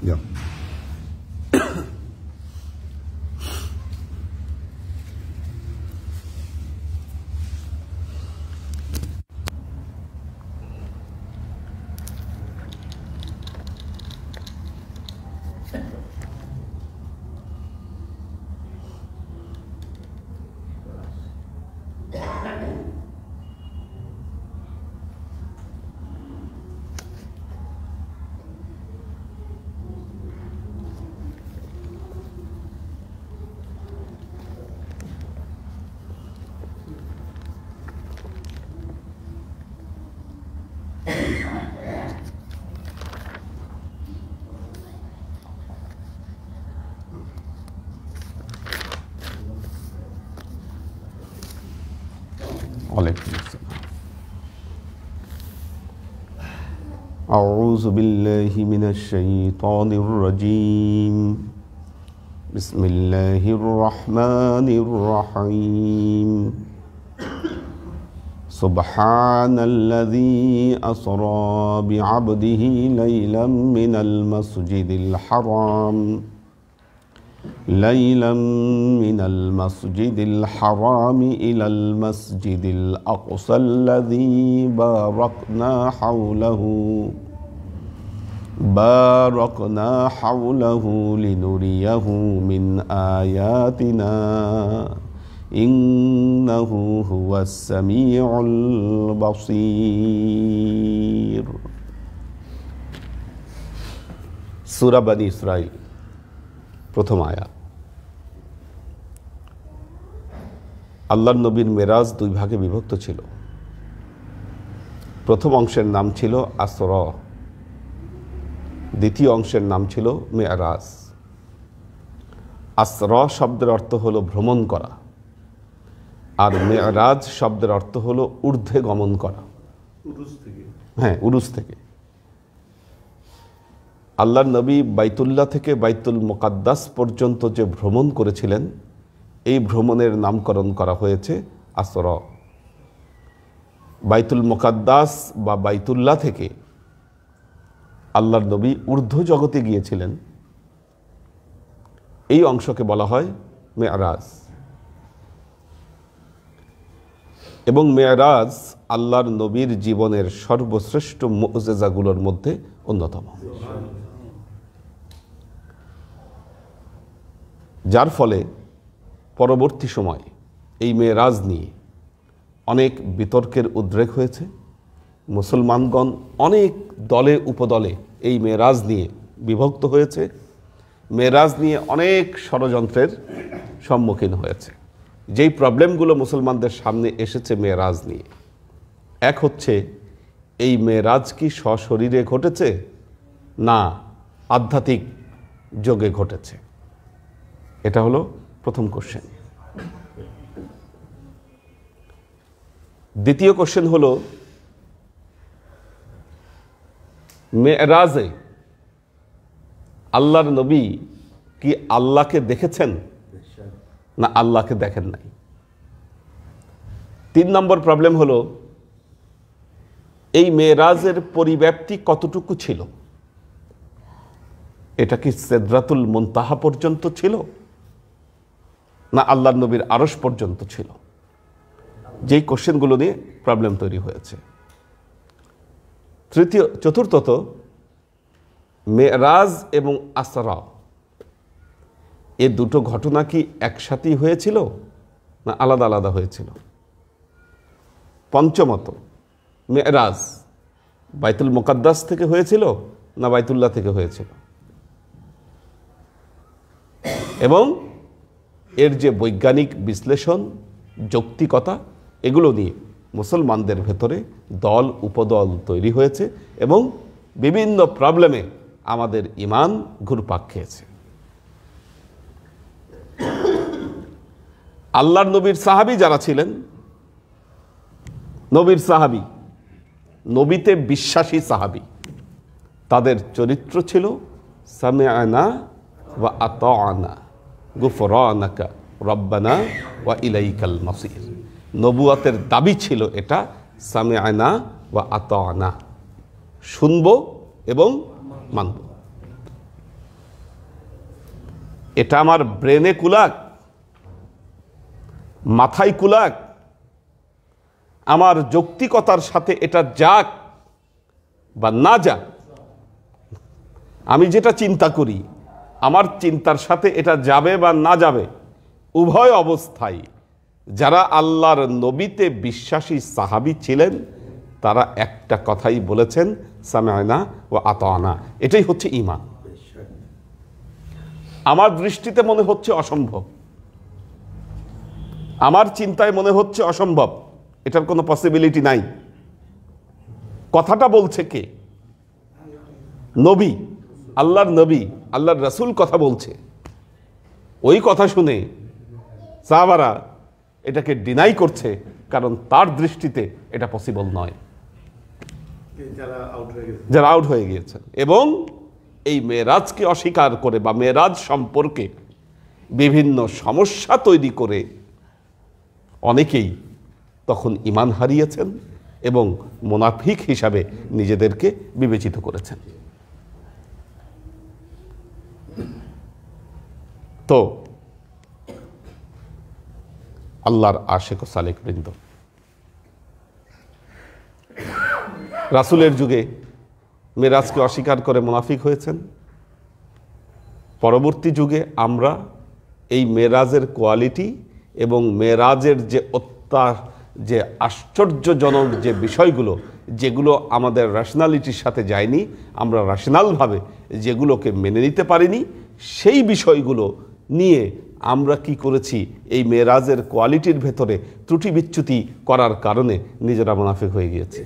Ja. أعوذ بالله من الشيطان الرجيم بسم الله الرحمن الرحيم سبحان الذي أسرى بعبده ليلا من المسجد الحرام إلى المسجد الأقصى الذي باركنا حوله لنريه من آياتنا إنه هو السميع البصير সূরা বনী ইসরাঈল প্রথম আয়াত। আল্লাহর নবীর মেরাজ দুই ভাগে বিভক্ত ছিল। প্রথম অংশের নাম ছিল আসরা, দ্বিতীয় অংশের নাম ছিল মেরাজ। আসরা শব্দের অর্থ হলো ভ্রমণ করা, আর মেরাজ শব্দের অর্থ হলো ঊর্ধ্বে গমন করা। হ্যাঁ, উরুজ থেকে। আল্লাহর নবী বাইতুল্লাহ থেকে বাইতুল মুকাদ্দাস পর্যন্ত যে ভ্রমণ করেছিলেন, এই ভ্রমণের নামকরণ করা হয়েছে আসরা। বাইতুল মুকাদ্দাস বা বাইতুল্লাহ থেকে আল্লাহর নবী ঊর্ধ্ব জগতে গিয়েছিলেন, এই অংশকে বলা হয় মেরাজ। এবং মেরাজ আল্লাহর নবীর জীবনের সর্বশ্রেষ্ঠ মুজেজাগুলোর মধ্যে অন্যতম, যার ফলে পরবর্তী সময় এই মেরাজ নিয়ে অনেক বিতর্কের উদ্রেক হয়েছে। মুসলমানগণ অনেক দলে উপদলে এই মেরাজ নিয়ে বিভক্ত হয়েছে, মেরাজ নিয়ে অনেক ষড়যন্ত্রের সম্মুখীন হয়েছে। যেই প্রবলেমগুলো মুসলমানদের সামনে এসেছে মেরাজ নিয়ে, এক হচ্ছে এই মেরাজ কি সশরীরে ঘটেছে না আধ্যাত্মিক যোগে ঘটেছে? এটা হলো প্রথম কোশ্চেন। দ্বিতীয় কোশ্চেন হলো মেরাজে আল্লাহর নবী কি আল্লাহকে দেখেছেন না আল্লাহকে দেখেন নাই? 3 নম্বর প্রবলেম হলো এই মেরাজের পরিব্যাপ্তি কতটুকু ছিল? এটা কি সিদরাতুল মুনতাহা পর্যন্ত ছিল না আল্লাহর নবীর আরশ পর্যন্ত ছিল? যেই কোশ্চেনগুলো নিয়ে প্রবলেম তৈরি হয়েছে। চতুর্থত, মেরাজ এবং আসরা এ দুটো ঘটনা কি একসাথেই হয়েছিল না আলাদা আলাদা হয়েছিল? পঞ্চমত, মেরাজ বাইতুল মুকাদ্দাস থেকে হয়েছিল না বাইতুল্লাহ থেকে হয়েছিল? এবং এর যে বৈজ্ঞানিক বিশ্লেষণ, যৌক্তিকতা, এগুলো নিয়ে মুসলমানদের ভেতরে দল উপদল তৈরি হয়েছে এবং বিভিন্ন প্রবলেমে আমাদের ঈমান ঘুরপাক খেয়েছে। আল্লাহর নবীর সাহাবী যারা ছিলেন, নবীর সাহাবী, নবীতে বিশ্বাসী সাহাবী, তাদের চরিত্র ছিল সামিআনা ওয়া আতাআনা গুফরানাকা রব্বানা ওয়া ইলাইকাল মাসির। নবুয়াতের দাবি ছিল এটা, সামিআনা ওয়া আতাআনা, শুনবো এবং মানব। এটা আমার ব্রেনে কুলাক, মাথায় কুলাক, আমার যৌক্তিকতার সাথে এটা যাক বা না যাক, আমি যেটা চিন্তা করি আমার চিন্তার সাথে এটা যাবে বা না যাবে, উভয় অবস্থায় যারা আল্লাহর নবীতে বিশ্বাসী সাহাবী ছিলেন তারা একটা কথাই বলেছেন, সামি'না ওয়া আতা'না। এটাই হচ্ছে ঈমান। আমার দৃষ্টিতে মনে হচ্ছে অসম্ভব, আমার চিন্তায় মনে হচ্ছে অসম্ভব, এটার কোনো পসিবিলিটি নাই। কথাটা বলছে কে? নবী, আল্লাহর নবী, আল্লাহর রাসূল কথা বলছে। ওই কথা শুনে সাহাবারা এটাকে ডিনাই করছে, কারণ তার দৃষ্টিতে এটা পসিবল নয়, যারা আউট হয়ে গিয়েছেন। এবং এই মেরাজকে অস্বীকার করে বা মেরাজ সম্পর্কে বিভিন্ন সমস্যা তৈরি করে অনেকেই তখন ঈমান হারিয়েছেন এবং মুনাফিক হিসাবে নিজেদেরকে বিবেচিত করেছেন। তো আল্লাহর আশিক ও সালেক বৃন্দ, রাসূলের যুগে মেরাজকে অস্বীকার করে মুনাফিক হয়েছেন। পরবর্তী যুগে আমরা এই মেরাজের কোয়ালিটি এবং মেরাজের যে আশ্চর্যজনক যে বিষয়গুলো, যেগুলো আমাদের রেশনালিটির সাথে যায়নি, আমরা রেশনালভাবে যেগুলোকে মেনে নিতে পারিনি, সেই বিষয়গুলো নিয়ে আমরা কি করেছি, এই মেরাজের কোয়ালিটির ভেতরে ত্রুটি বিচ্যুতি করার কারণে নিজেরা মুনাফিক হয়ে গিয়েছে।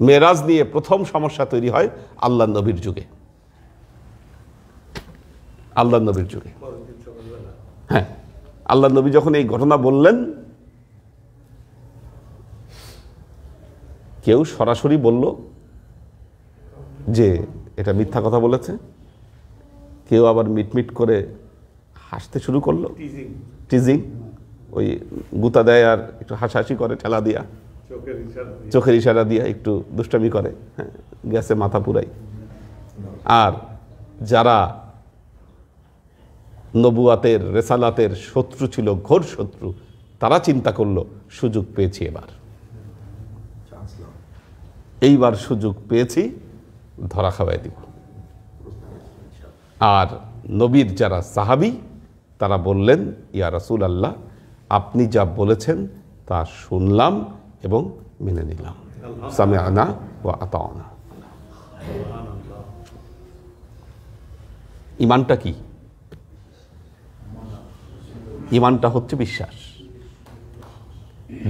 মেরাজ নিয়ে প্রথম সমস্যা তৈরি হয় আল্লাহ নবীর যুগে। আল্লাহ নবীর যুগে, হ্যাঁ, আল্লাহ নবী যখন এই ঘটনা বললেন, কেউ সরাসরি বলল যে এটা মিথ্যা কথা বলেছে, কেউ আবার মিটমিট করে হাসতে শুরু করলো, টিজিং, ওই গুতা দেয় আর একটু হাসাহাসি করে, ঠেলা দিয়া, চোখের ইশারা দিয়া একটু দুষ্টামি করে, হ্যাঁ, গ্যাসে মাথা পুরাই। আর যারা নবুয়াতের রেসালাতের শত্রু ছিল, ঘোর শত্রু, তারা চিন্তা করলো সুযোগ পেয়েছি, এইবার সুযোগ পেয়েছি, ধরা খাওয়াই দিব। আর নবীর যারা সাহাবী তারা বললেন, ইয়া রাসূল আল্লাহ, আপনি যা বলেছেন তা শুনলাম এবং মেনে নিলাম, সামি'না ওয়া আতা'না। ঈমানটা কি? ঈমানটা হচ্ছে বিশ্বাস।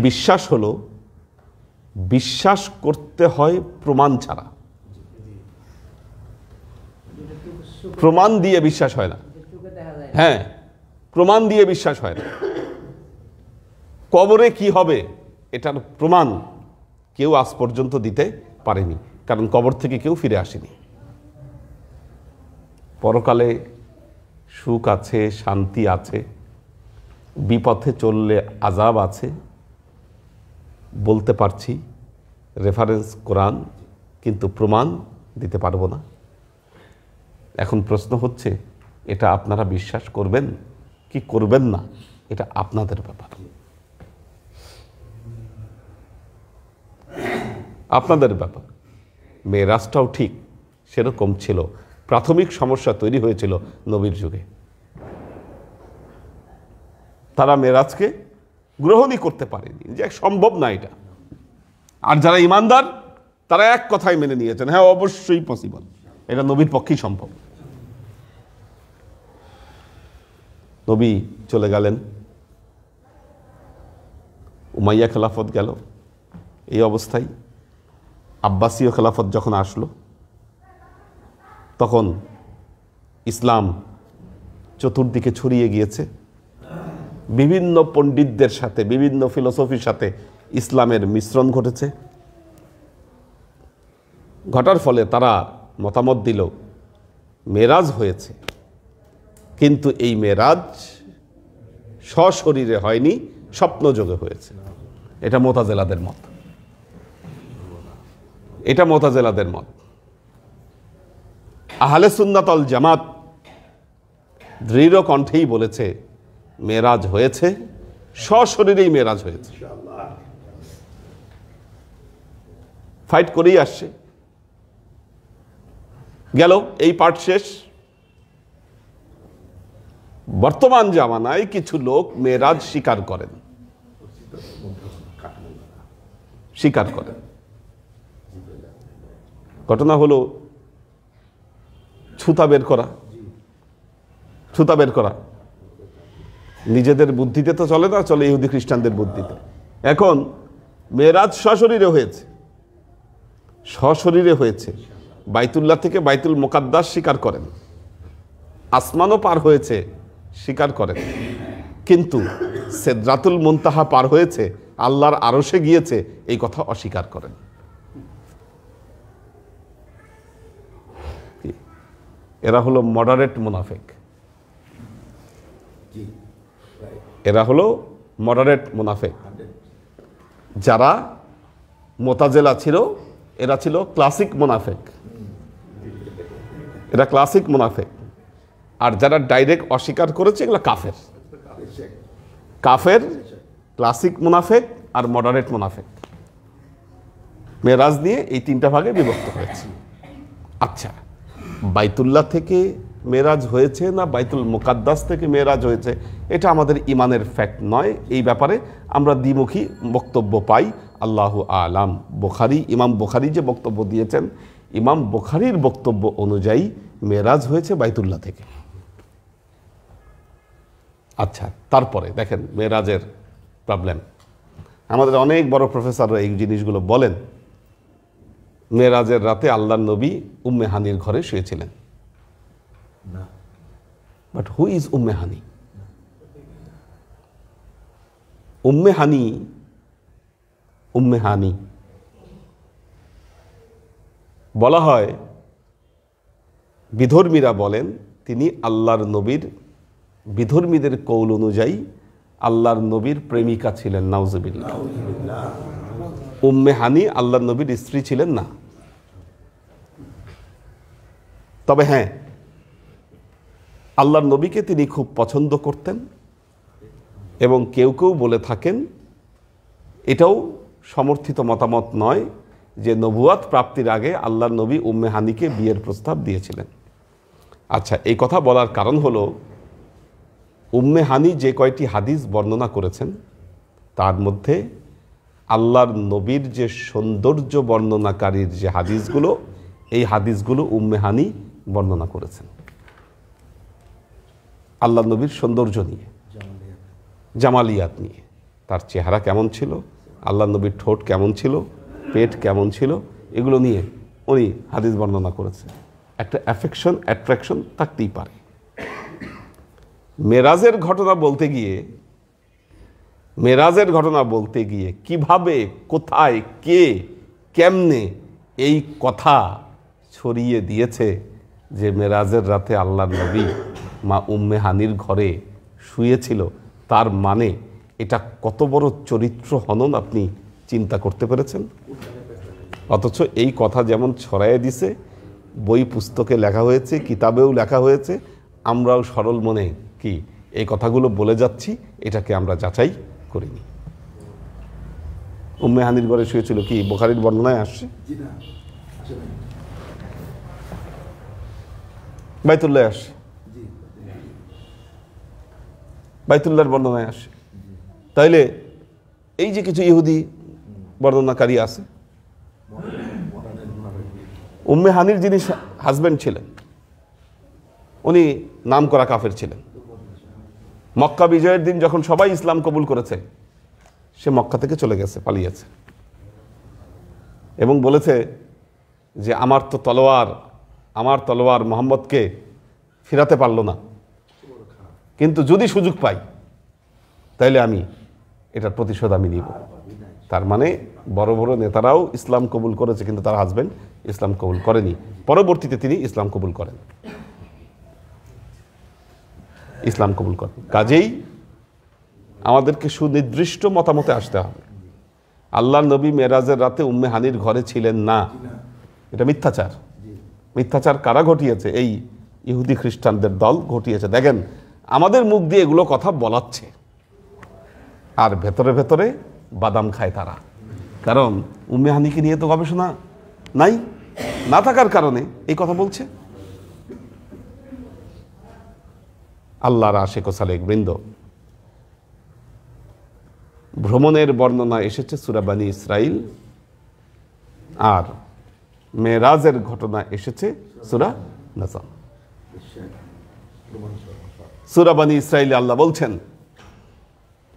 বিশ্বাস হলো, বিশ্বাস করতে হয় প্রমাণ ছাড়া। প্রমাণ দিয়ে বিশ্বাস হয় না। হ্যাঁ, প্রমাণ দিয়ে বিশ্বাস হয় না। কবরে কি হবে এটার প্রমাণ কেউ আজ পর্যন্ত দিতে পারেনি, কারণ কবর থেকে কেউ ফিরে আসেনি। পরকালে সুখ আছে, শান্তি আছে, বিপথে চললে আযাব আছে, বলতে পারছি, রেফারেন্স কোরআন, কিন্তু প্রমাণ দিতে পারবো না। এখন প্রশ্ন হচ্ছে, এটা আপনারা বিশ্বাস করবেন কি করবেন না, এটা আপনাদের ব্যাপার, আপনাদের ব্যাপার। মেরাজটাও ঠিক সেরকম ছিল। প্রাথমিক সমস্যা তৈরি হয়েছিল নবীর যুগে, তারা মেরাজকে গ্রহণই করতে পারেনি, যে সম্ভব না এটা। আর যারা ঈমানদার তারা এক কথায় মেনে নিয়েছেন, হ্যাঁ অবশ্যই পসিবল, এটা নবীর পক্ষেই সম্ভব। নবী চলে গেলেন, উমাইয়া খেলাফত গেল, এই অবস্থায় আব্বাসীয় খেলাফত যখন আসলো, তখন ইসলাম চতুর্দিকে ছড়িয়ে গিয়েছে। বিভিন্ন পণ্ডিতদের সাথে, বিভিন্ন ফিলোসফির সাথে ইসলামের মিশ্রণ ঘটেছে। ঘটার ফলে তারা মতামত দিল মেরাজ হয়েছে, কিন্তু এই মেরাজ সশরীরে হয়নি, স্বপ্নযোগে হয়েছে। এটা মুতাজিলাদের মত, এটা মুতাজিলাদের মত। আহলে সুন্নাত ওয়াল জামাত দৃঢ় কণ্ঠেই বলেছে মেরাজ হয়েছে, সশরীরেই মেরাজ হয়েছে। ফাইট করেই আসছে। গেল, এই পার্ট শেষ। বর্তমান জামানায় কিছু লোক মেরাজ স্বীকার করেন, ঘটনা হলো ছুতা বের করা নিজেদের বুদ্ধিতে তো চলে না, চলে ইহুদি খ্রিস্টানদের বুদ্ধিতে। এখন মেরাজ সশরীরে হয়েছে, বাইতুল্লাহ থেকে বাইতুল মুকাদ্দাস স্বীকার করেন, আসমানও পার হয়েছে স্বীকার করেন, কিন্তু সিদরাতুল মুনতাহা পার হয়েছে, আল্লাহর আরশে গিয়েছে, এই কথা অস্বীকার করেন। এরা হলো মডারেট মুনাফিক। যারা মুতাজিলা ছিল, এরা ছিল ক্লাসিক মুনাফিক। আর যারা ডাইরেক্ট অস্বীকার করেছে এগুলো কাফের, ক্লাসিক মুনাফিক আর মডারেট মুনাফিক। মেরাজ নিয়ে এই তিনটা ভাগে বিভক্ত হয়েছে। আচ্ছা, বাইতুল্লাহ থেকে মেরাজ হয়েছে না বাইতুল মুকাদ্দাস থেকে মেরাজ হয়েছে, এটা আমাদের ইমানের ফ্যাক্ট নয়। এই ব্যাপারে আমরা দ্বিমুখী বক্তব্য পাই। আল্লাহু আলাম। ইমাম বুখারী যে বক্তব্য দিয়েছেন, ইমাম বুখারীর বক্তব্য অনুযায়ী মেরাজ হয়েছে বাইতুল্লাহ থেকে। আচ্ছা, তারপরে দেখেন মেরাজের প্রবলেম। আমাদের অনেক বড় প্রফেসররা এই জিনিসগুলো বলেন। মেরাজের রাতে আল্লাহর নবী উম্মে হানির ঘরে শুয়েছিলেন। বাট হু ইজ উম্মে হানি? উম্মে হানি বলা হয়, বিধর্মীরা বলেন তিনি আল্লাহর নবীর, বিধর্মীদের কৌল অনুযায়ী আল্লাহর নবীর প্রেমিকা ছিলেন। নাউজুবিল্লাহ। উম্মে হানি আল্লাহর নবীর স্ত্রী ছিলেন না। তবে হ্যাঁ, আল্লাহর নবীকে তিনি খুব পছন্দ করতেন এবং কেউ কেউ বলে থাকেন, এটাও সমর্থিত মতামত নয়, যে নবুয়াত প্রাপ্তির আগে আল্লাহর নবী উম্মে হানিকে বিয়ের প্রস্তাব দিয়েছিলেন। আচ্ছা, এই কথা বলার কারণ হলো, উম্মে হানি যে কয়টি হাদিস বর্ণনা করেছেন তার মধ্যে আল্লাহর নবীর যে সৌন্দর্য বর্ণনাকারীর যে হাদিসগুলো, এই হাদিসগুলো উম্মে হানি বর্ণনা করেছেন আল্লাহর নবীর সৌন্দর্য নিয়ে, জামালিয়াত নিয়ে। তার চেহারা কেমন ছিল, আল্লাহর নবীর ঠোঁট কেমন ছিল, পেট কেমন ছিল, এগুলো নিয়ে উনি হাদিস বর্ণনা করেছেন। একটা অ্যাট্রাকশন থাকতেই পারে। মেরাজের ঘটনা বলতে গিয়ে কিভাবে, কোথায়, কে, কেমনে এই কথা ছড়িয়ে দিয়েছে যে মেরাজের রাতে আল্লাহর নবী মা উম্মে হানির ঘরে শুয়েছিল, তার মানে এটা কত বড় চরিত্র হনন আপনি চিন্তা করতে পেরেছেন? অথচ এই কথা যেমন ছড়াইয়ে দিছে, বই পুস্তকে লেখা হয়েছে, কিতাবেও লেখা হয়েছে, আমরাও সরল মনে কি এই কথাগুলো বলে যাচ্ছি, এটাকে আমরা যাচাই করিনি। উম্মে হানির ঘরে শুয়েছিল কি বুখারীর বর্ণনায় আসছে? বাইতুল্লাহ আসছে, বাইতুল্লাহর বর্ণনায় আসে। তাইলে এই যে কিছু ইহুদি বর্ণনাকারী আছে, উম্মে হানির যিনি হাজব্যান্ড ছিলেন উনি নাম করা কাফের ছিলেন। মক্কা বিজয়ের দিন যখন সবাই ইসলাম কবুল করেছে, সে মক্কা থেকে চলে গেছে, পালিয়েছে এবং বলেছে যে আমার তলোয়ার মুহাম্মদকে ফিরাতে পারলো না, কিন্তু যদি সুযোগ পাই তাইলে আমি এটার প্রতিশোধ আমি নিব। তার মানে বড় বড় নেতারাও ইসলাম কবুল করেছে, কিন্তু তার হাজব্যান্ড ইসলাম কবুল করেনি। পরবর্তীতে তিনি ইসলাম কবুল করেন। কাজেই আমাদেরকে সুনির্দিষ্ট মতামতে আসতে হবে। আল্লাহর নবী মেরাজের রাতে উম্মে হানির ঘরে ছিলেন না, এটা মিথ্যাচার। মিথ্যাচার কারা ঘটিয়েছে? এই ইহুদি খ্রিস্টানদের দল ঘটিয়েছে। দেখেন, আমাদের মুখ দিয়ে এগুলো কথা বলাচ্ছে, আর ভেতরে ভেতরে বাদাম খায় তারা। কারণ উম্মে হানিকে নিয়ে তো গবেষণা নাই, না থাকার কারণে এই কথা বলছে। আল্লাহর আশিক ও সালেক বৃন্দ, ভ্রমণের বর্ণনা এসেছে সূরা বনী ইসরাইল, আর মেরাজের ঘটনা এসেছে সূরা নাজম। সূরা বনী ইসরাইলে আল্লাহ বলছেন,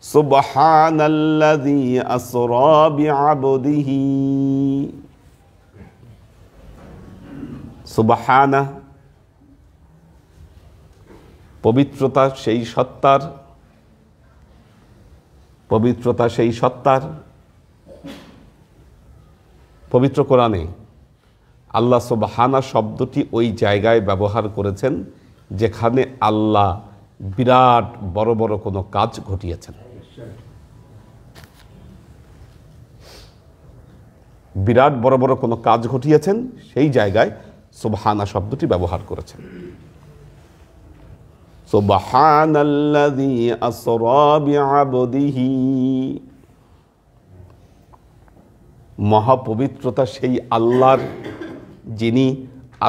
সুবহানাল্লাযী আসরা বিআবদিহি। সুবহানা, পবিত্রতা সেই সত্তার, পবিত্রতা সেই সত্তার। পবিত্র কোরআনে আল্লাহ সুবহানা শব্দটি ওই জায়গায় ব্যবহার করেছেন যেখানে আল্লাহ বিরাট বড় বড় কোনো কাজ ঘটিয়েছেন। বিরাট বড় বড় কোনো কাজ ঘটিয়েছেন, সেই জায়গায় সুবহানা শব্দটি ব্যবহার করেছেন। সুবহানাল্লাযী আসরা বিআবদিহি, মহাপবিত্রতা সেই আল্লাহর যিনি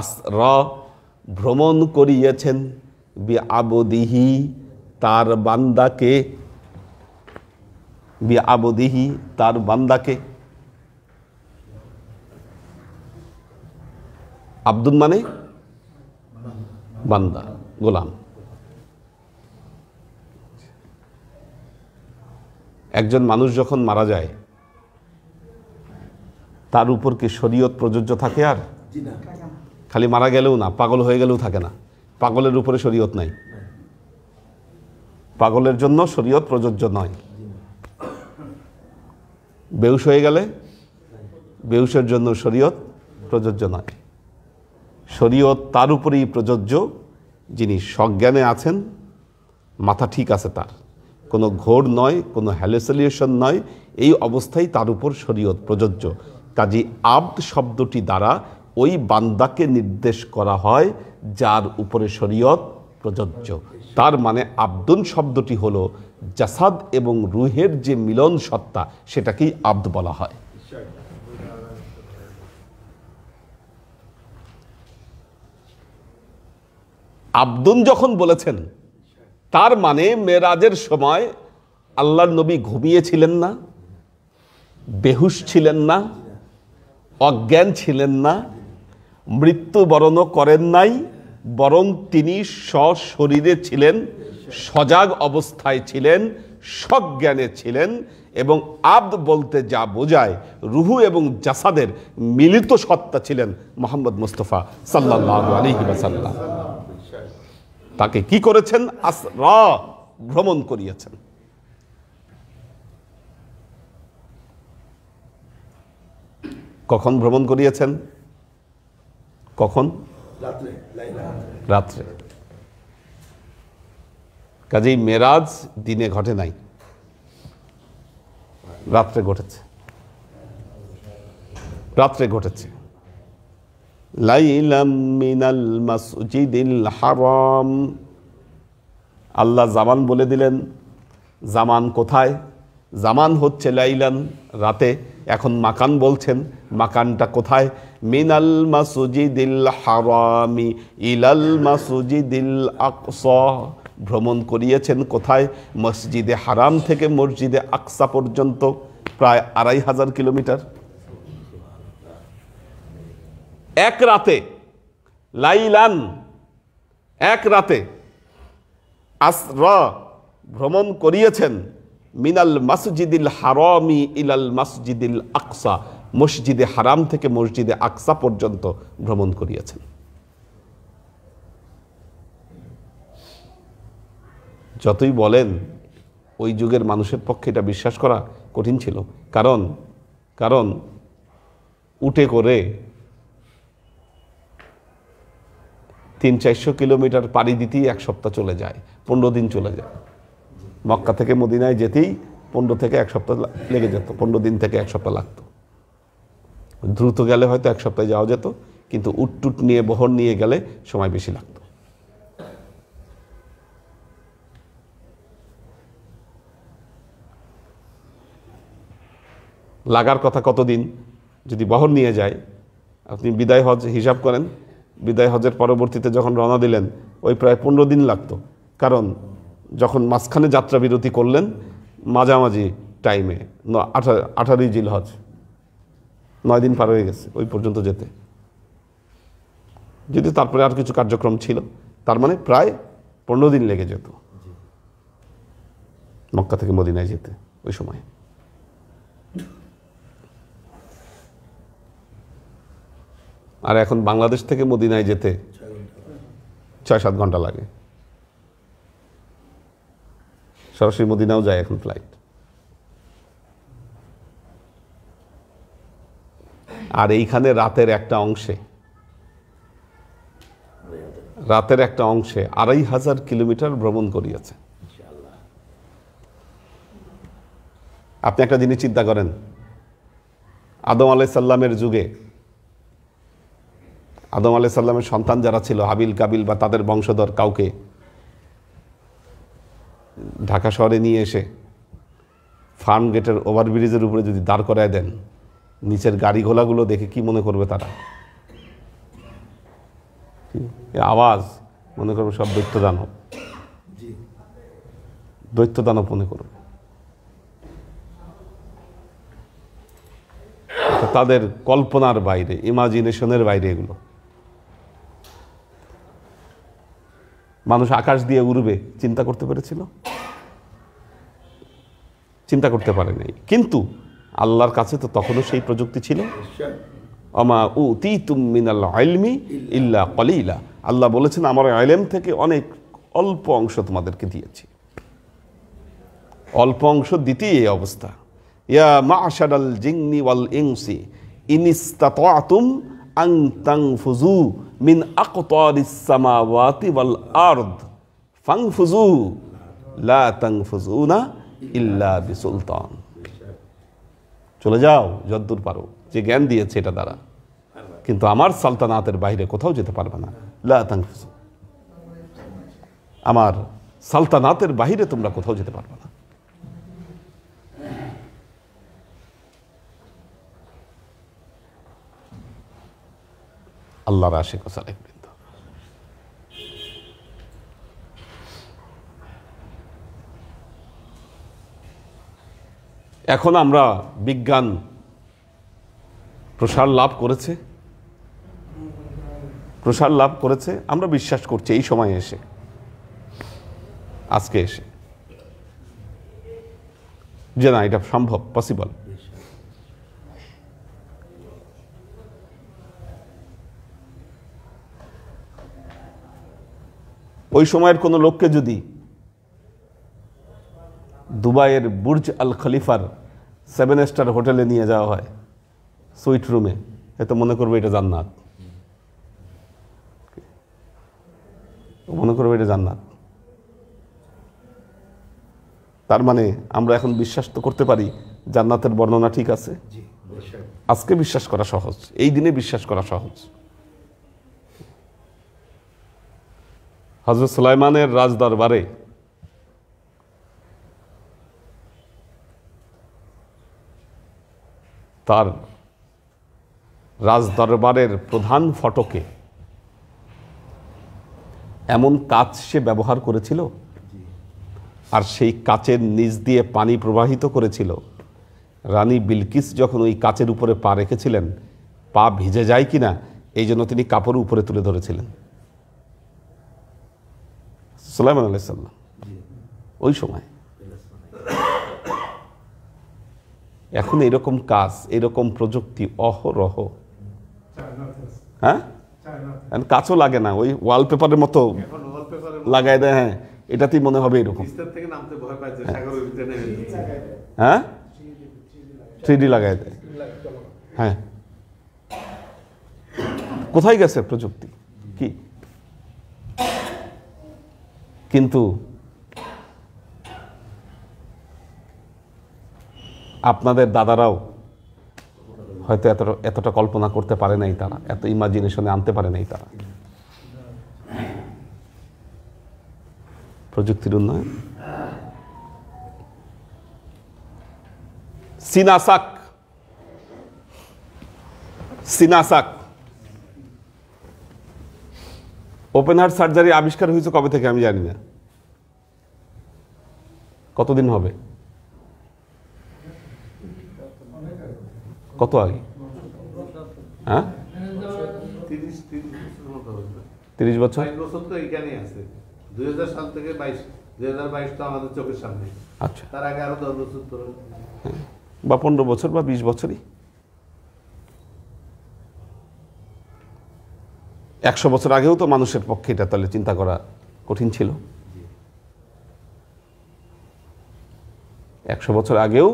আসরা ভ্রমণ করিয়েছেন, বিআবদিহি তার বান্দাকে, বিআবদিহি তার বান্দাকে। আব্দুল মানে বান্দা, গোলাম। একজন মানুষ যখন মারা যায় তার উপর কি শরীয়ত প্রযোজ্য থাকে? আর খালি মারা গেলেও না, পাগল হয়ে গেলেও থাকে না। পাগলের উপরে শরীয়ত নাই, পাগলের জন্য শরীয়ত প্রযোজ্য নয়। বেহুশ হয়ে গেলে বেহুশের জন্য শরীয়ত প্রযোজ্য নয়। শরীয়ত তার উপরেই প্রযোজ্য যিনি সজ্ঞানে আছেন, মাথা ঠিক আছে, তার কোনো ঘোর নয়, কোনো হ্যালুসিনেশন নয়, এই অবস্থায় তার উপর শরীয়ত প্রযোজ্য। কাজী আব্দ শব্দটি দ্বারা ওই বান্দাকে নির্দেশ করা হয় যার উপরে শরীয়ত প্রযোজ্য। তার মানে আব্দুন শব্দটি হলো জাসাদ এবং রুহের যে মিলন সত্তা, সেটাকেই আব্দ বলা হয়। আব্দুন যখন বলেছেন, তার মানে মেরাজের সময় আল্লাহর নবী ঘুমিয়েছিলেন না, বেহুশ ছিলেন না, অজ্ঞান ছিলেন না, মৃত্যুবরণও করেন নাই, বরং তিনি সশরীরে ছিলেন, সজাগ অবস্থায় ছিলেন, সজ্ঞানে ছিলেন। এবং আব্দ বলতে যা বোঝায়, রুহু এবং জাসাদের মিলিত সত্তা ছিলেন মুহাম্মদ মুস্তাফা সাল্লাল্লাহু আলাইহি ওয়াসাল্লাম। তাকে কি করেছেন? আসরা, ভ্রমণ করিয়েছেন। কখন ভ্রমণ করিয়েছেন? কখন? রাত্রে। কাজেই মেরাজ দিনে ঘটে নাই, রাত্রে ঘটেছে। রাত্রে ঘটেছে। লাইলাম মিনাল মাসজিদিল হারাম, আল্লাহ জামান বলে দিলেন। জামান কোথায়? জামান হচ্ছে লাইলান, রাতে। এখন মাকান বলছেন, মাকানটা কোথায়? মিনাল মাসজিদিল হারামি ইলাল মাসজিদিল আকসা, ভ্রমণ করিয়েছেন কোথায়? মসজিদে হারাম থেকে মসজিদে আকসা পর্যন্ত, প্রায় 2500 কিলোমিটার। এক রাতে, লাইলান, এক রাতে। আসরা, ভ্রমণ করিয়েছেন। মিনাল মাসজিদিল হারামি ইলাল মাসজিদিল আকসা, মসজিদে হারাম থেকে মসজিদে আকসা পর্যন্ত ভ্রমণ করিয়েছেন। যতই বলেন, ওই যুগের মানুষের পক্ষে এটা বিশ্বাস করা কঠিন ছিল। কারণ উটে করে 300-400 কিলোমিটার পাড়ি দিতেই 1 সপ্তাহ চলে যায়, 15 দিন চলে যায়। মক্কা থেকে মদিনায় যেতেই 15 থেকে 1 সপ্তাহ লেগে যেত, 15 দিন থেকে 1 সপ্তাহ লাগতো। দ্রুত গেলে হয়তো 1 সপ্তাহে যাওয়া যেত, কিন্তু উটটুট নিয়ে বহর নিয়ে গেলে সময় বেশি লাগতো। লাগার কথা কতদিন, যদি বহর নিয়ে যায়। আপনি বিদায় হজ হিসাব করেন, বিদায় হজের পরবর্তীতে যখন রওনা দিলেন ওই প্রায় 15 দিন লাগতো, কারণ যখন মাঝখানে যাত্রা বিরতি করলেন মাঝামাঝি টাইমে 18ই জিলহজ, 9 দিন পার হয়ে গেছে ওই পর্যন্ত যেতে। যদি তারপরে আর কিছু কার্যক্রম ছিল, তার মানে প্রায় 15 দিন লেগে যেত মক্কা থেকে মদিনায় যেতে ওই সময়। আর এখন বাংলাদেশ থেকে মদিনায় যেতে 6-7 ঘন্টা লাগে। সরাসরি মদিনাও যায় এখন ফ্লাইট। আর এইখানে রাতের একটা অংশে 2500 কিলোমিটার ভ্রমণ করিয়েছে। আপনি একটা জিনিস চিন্তা করেন, আদম আলাইহিস সালামের যুগে আদম আলাইহিস সালামের সন্তান যারা ছিল, হাবিল কাবিল বা তাদের বংশধর কাউকে ঢাকা শহরে নিয়ে এসে ফার্ম গেটের ওভারব্রিজের উপরে যদি দাঁড় করায় দেন, নিচের গাড়ি ঘোড়াগুলো দেখে কি মনে করবে তারা? আওয়াজ মনে করবে সব দৈত্য দানব মনে করবে। তাদের কল্পনার বাইরে, ইমাজিনেশনের বাইরে এগুলো। মানুষ আকাশ দিয়ে উড়বে চিন্তা করতে পেরেছিল? চিন্তা করতে পারে নাই। কিন্তু আল্লাহর কাছে তো তখনও সেই প্রযুক্তি ছিল। আমা উতীতুম মিনাল ইলমি ইল্লা কলিলা, আল্লাহ বলেছেন আমার ইলম থেকে অনেক অল্প অংশ তোমাদেরকে দিয়েছি। অল্প অংশ দিতেই এই অবস্থা। ইয়া মা'শারাল জিন্নি ওয়াল ইনসি ইন ইসতাতা'তুম আন তানফুযু মিন আকতারিস সামাওয়াতি ওয়াল আরদ ফানফুযু লা তানফুযুনা ইল্লা বিসুলতান। চলে যাও যতদূর পারো, যে জ্ঞান দিয়েছে এটা দ্বারা, কিন্তু আমার সালতানাতের বাইরে কোথাও যেতে পারবে না। লা তানফুযু, আমার সালতানাতের বাইরে তোমরা কোথাও যেতে পারবে না। আল্লাহর আশিক ও সালেক বৃন্দ, এখন আমরা বিজ্ঞান প্রসার লাভ করেছে, আমরা বিশ্বাস করছি এই সময়ে এসে, আজকে এসে, যে না এটা সম্ভব, পসিবল। ওই সময়ের কোনো লোককে যদি দুবাইয়ের বুর্জ আল খলিফার 7 স্টার হোটেলে নিয়ে যাওয়া হয়, সুইট রুমে, এত মনে করবে এটা জান্নাত, মনে করবে এটা জান্নাত। তার মানে আমরা এখন বিশ্বাস তো করতে পারি জান্নাতের বর্ণনা ঠিক আছে। আজকে বিশ্বাস করা সহজ, এই দিনে বিশ্বাস করা সহজ। হযরত সুলাইমানের রাজদরবারে তার রাজদরবারের প্রধান ফটকে এমন কাঁচ সে ব্যবহার করেছিল, আর সেই কাচের নিচ দিয়ে পানি প্রবাহিত করেছিল। রানী বিলকিস যখন ওই কাচের উপরে পা রেখেছিলেন, পা ভিজে যায় কিনা এই জন্য তিনি কাপড় উপরে তুলে ধরেছিলেন। সুলাইমান আলাইহিস সালাম ওই সময়। এখন এরকম কাজ, এরকম প্রযুক্তি অহরহ। হ্যাঁ, কাঁচও লাগে না, ওই ওয়ালপেপারের মতো লাগাই দেয়। হ্যাঁ, এটাতেই মনে হবে এরকম। হ্যাঁ, 3D লাগাই দেয়। হ্যাঁ, কোথায় গেছে প্রযুক্তি কি? কিন্তু আপনাদের দাদারাও হয়তো এতটা কল্পনা করতে পারে নাই তারা, এত ইমাজিনেশনে আনতে পারে নাই তারা। প্রযুক্তির উন্নয়ন। সিনাসাক ওপেন হার্ট সার্জারি আবিষ্কার হয়েছে কবে থেকে আমি জানি না, কতদিন হবে, কত আগে? হ্যাঁ, 30 বছর। 22 বছর তো এইখানেই আছে, 2000 সাল থেকে 2022 তো আমাদের চোখের সামনে। আচ্ছা, তার আগে আরো 10 বছর ধরে, বা 15 বছর বা 20 বছরই। 100 বছর আগেও তো মানুষের পক্ষে এটা তাহলে চিন্তা করা কঠিন ছিল। 100 বছর আগেও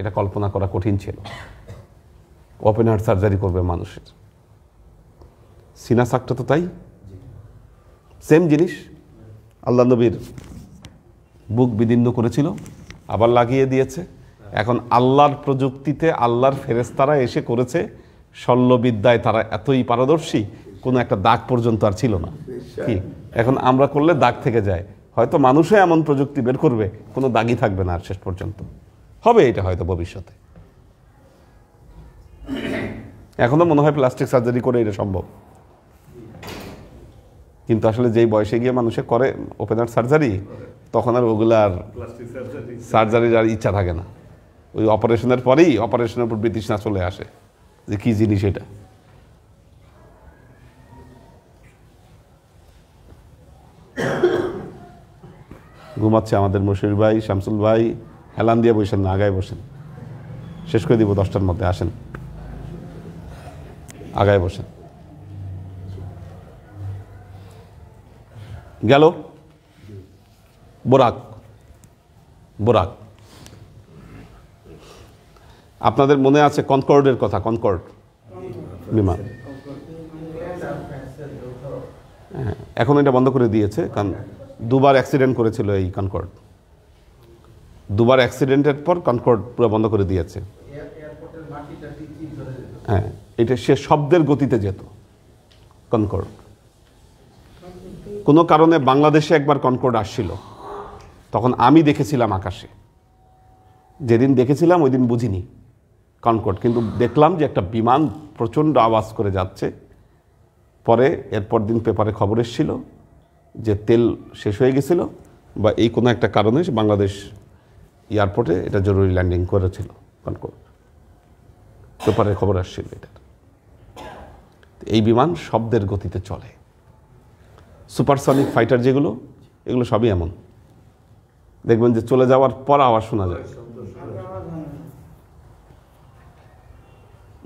এটা কল্পনা করা কঠিন ছিল, ওপেন হার্ট সার্জারি করবে মানুষের। সিনাসাকটা তো তাই, সেম জিনিস। আল্লাহ নবীর বুক বিদীর্ণ করেছিল, আবার লাগিয়ে দিয়েছে। এখন আল্লাহর প্রযুক্তিতে আল্লাহর ফেরেশতারা এসে করেছে, শল্যবিদ্যায় তারা এতই পারদর্শী, কোনো একটা দাগ পর্যন্ত আর ছিল না। কি এখন আমরা করলে দাগ থেকে যায়, হয়তো মানুষও এমন প্রযুক্তি বের করবে কোনো দাগই থাকবে না আর শেষ পর্যন্ত। হবে এটা হয়তো ভবিষ্যতে। এখনো মনে হয় প্লাস্টিক সার্জারি করে এটা সম্ভব, কিন্তু আসলে যেই বয়সে গিয়ে মানুষে করে ওপেন হার্ট সার্জারি, তখন আর ওগুলো আর সার্জারির আর ইচ্ছা থাকে না। ওই অপারেশনের পরেই অপারেশনের উপর বিতৃষ্ণা চলে আসে যে কি জিনিস এটা। ঘুমাচ্ছে আমাদের মশির ভাই, শামসুল ভাই। হেলান দিয়ে বসেন না, আগায় বসেন, শেষ করে দিব 10টার মধ্যে। আসেন, আগায় বসেন। গেল বোরাক। বোরাক আপনাদের মনে আছে কনকর্ডের কথা? কনকর্ড বিমান, এখন এটা বন্ধ করে দিয়েছে, কারণ দুবার অ্যাক্সিডেন্ট করেছিল এই কনকর্ড। দুবার অ্যাক্সিডেন্টের পর কনকর্ড পুরো বন্ধ করে দিয়েছে। হ্যাঁ, এটা সে শব্দের গতিতে যেত কনকর্ড। কোনো কারণে বাংলাদেশে একবার কনকর্ড আসছিল, তখন আমি দেখেছিলাম আকাশে। যেদিন দেখেছিলাম ওই দিন বুঝিনি কনকর্ড, কিন্তু দেখলাম যে একটা বিমান প্রচণ্ড আওয়াজ করে যাচ্ছে। পরে এরপর দিন পেপারে খবর এসেছিল যে তেল শেষ হয়ে গেছিল, বা এই কোনো একটা কারণে বাংলাদেশ এয়ারপোর্টে এটা জরুরি ল্যান্ডিং করেছিল কনকর্ড। পেপারে খবর আসছিল এটা। এই বিমান শব্দের গতিতে চলে। সুপারসনিক ফাইটার যেগুলো, এগুলো সবই এমন। দেখবেন যে চলে যাওয়ার পর আওয়াজ শোনা যায়।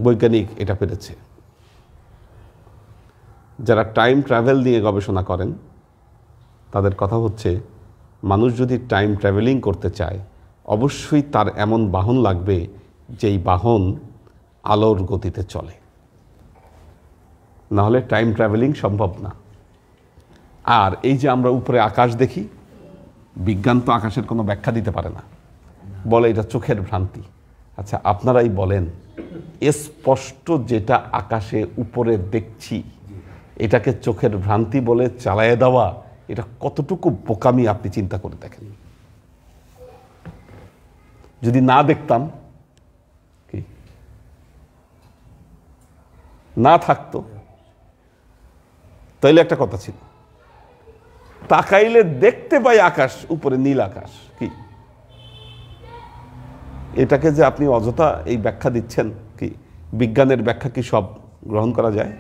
বৈজ্ঞানিক এটা পেরেছে। যারা টাইম ট্রাভেল নিয়ে গবেষণা করেন তাদের কথা হচ্ছে, মানুষ যদি টাইম ট্রাভেলিং করতে চায় অবশ্যই তার এমন বাহন লাগবে যেই বাহন আলোর গতিতে চলে, নাহলে টাইম ট্রাভেলিং সম্ভব না। আর এই যে আমরা উপরে আকাশ দেখি, বিজ্ঞান তো আকাশের কোনো ব্যাখ্যা দিতে পারে না, বলে এটা চোখের ভ্রান্তি। আচ্ছা, আপনারাই বলেন, স্পষ্ট যেটা আকাশে উপরে দেখছি এটাকে চোখের ভ্রান্তি বলে চালায়ে দেওয়া, এটা কতটুকু বোকামি আপনি চিন্তা করে দেখেন। যদি না দেখতাম, কি না থাকতো, তাইলে একটা কথা ছিল, তাকাইলে দেখতে পাই আকাশ, উপরে নীল আকাশ। কি এটাকে যে আপনি অযথা এই ব্যাখ্যা দিচ্ছেন, কি বিজ্ঞানের ব্যাখ্যা কি সব গ্রহণ করা যায়?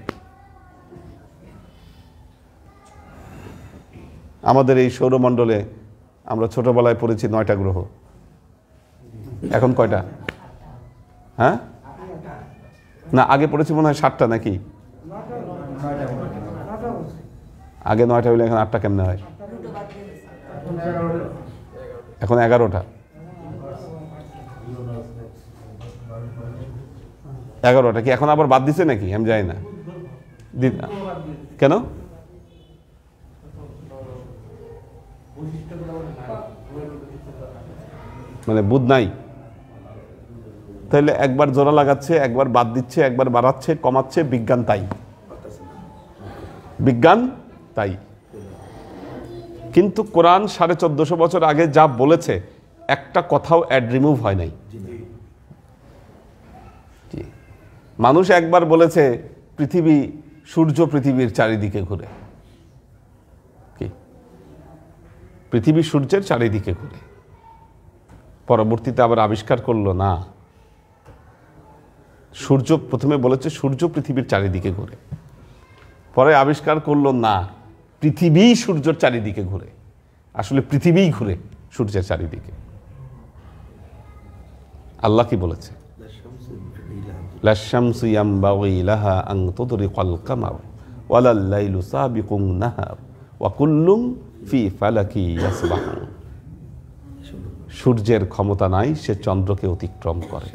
আমাদের এই সৌরমণ্ডলে আমরা ছোটবেলায় পড়েছি 9টা গ্রহ, এখন কয়টা? হ্যাঁ, না আগে পড়েছি মনে হয় 7টা নাকি? আগে 9টা হইলে এখন 8টা কেমনে হয়? এখন 11টা। 11টা কি এখন আবার বাদ দিছে নাকি? আমি জানি না। কেন? মানে বুধ নাই? তাহলে একবার জোড়া লাগাচ্ছে, একবার বাদ দিচ্ছে, একবার বাড়াচ্ছে, কমাচ্ছে, বিজ্ঞান তাই। বিজ্ঞান তাই। কিন্তু কোরআন 1450 বছর আগে যা বলেছে একটা কথাও অ্যাড রিমুভ হয় নাই। মানুষ একবার বলেছে পৃথিবী, সূর্য পৃথিবীর চারিদিকে ঘুরে। কি? পৃথিবী সূর্যের চারিদিকে ঘুরে। পরবর্তীতে আবার আবিষ্কার করলো না, সূর্য, প্রথমে বলেছে সূর্য পৃথিবীর চারিদিকে ঘুরে, পরে আবিষ্কার করলো না, পৃথিবী সূর্যের চারিদিকে ঘুরে। আসলে পৃথিবীই ঘুরে সূর্যের চারিদিকে। আল্লাহ কি বলেছে? লাশ-শামসু ইয়ানবাগি লাহা আন তুদরিকাল কামার ওয়ালাল লাইলু সাবিকুন নাহার ওয়া কুল্লুন ফি ফালাকি ইয়াসবাহুন। সূর্যের ক্ষমতা নাই সে চন্দ্রকে অতিক্রম করে,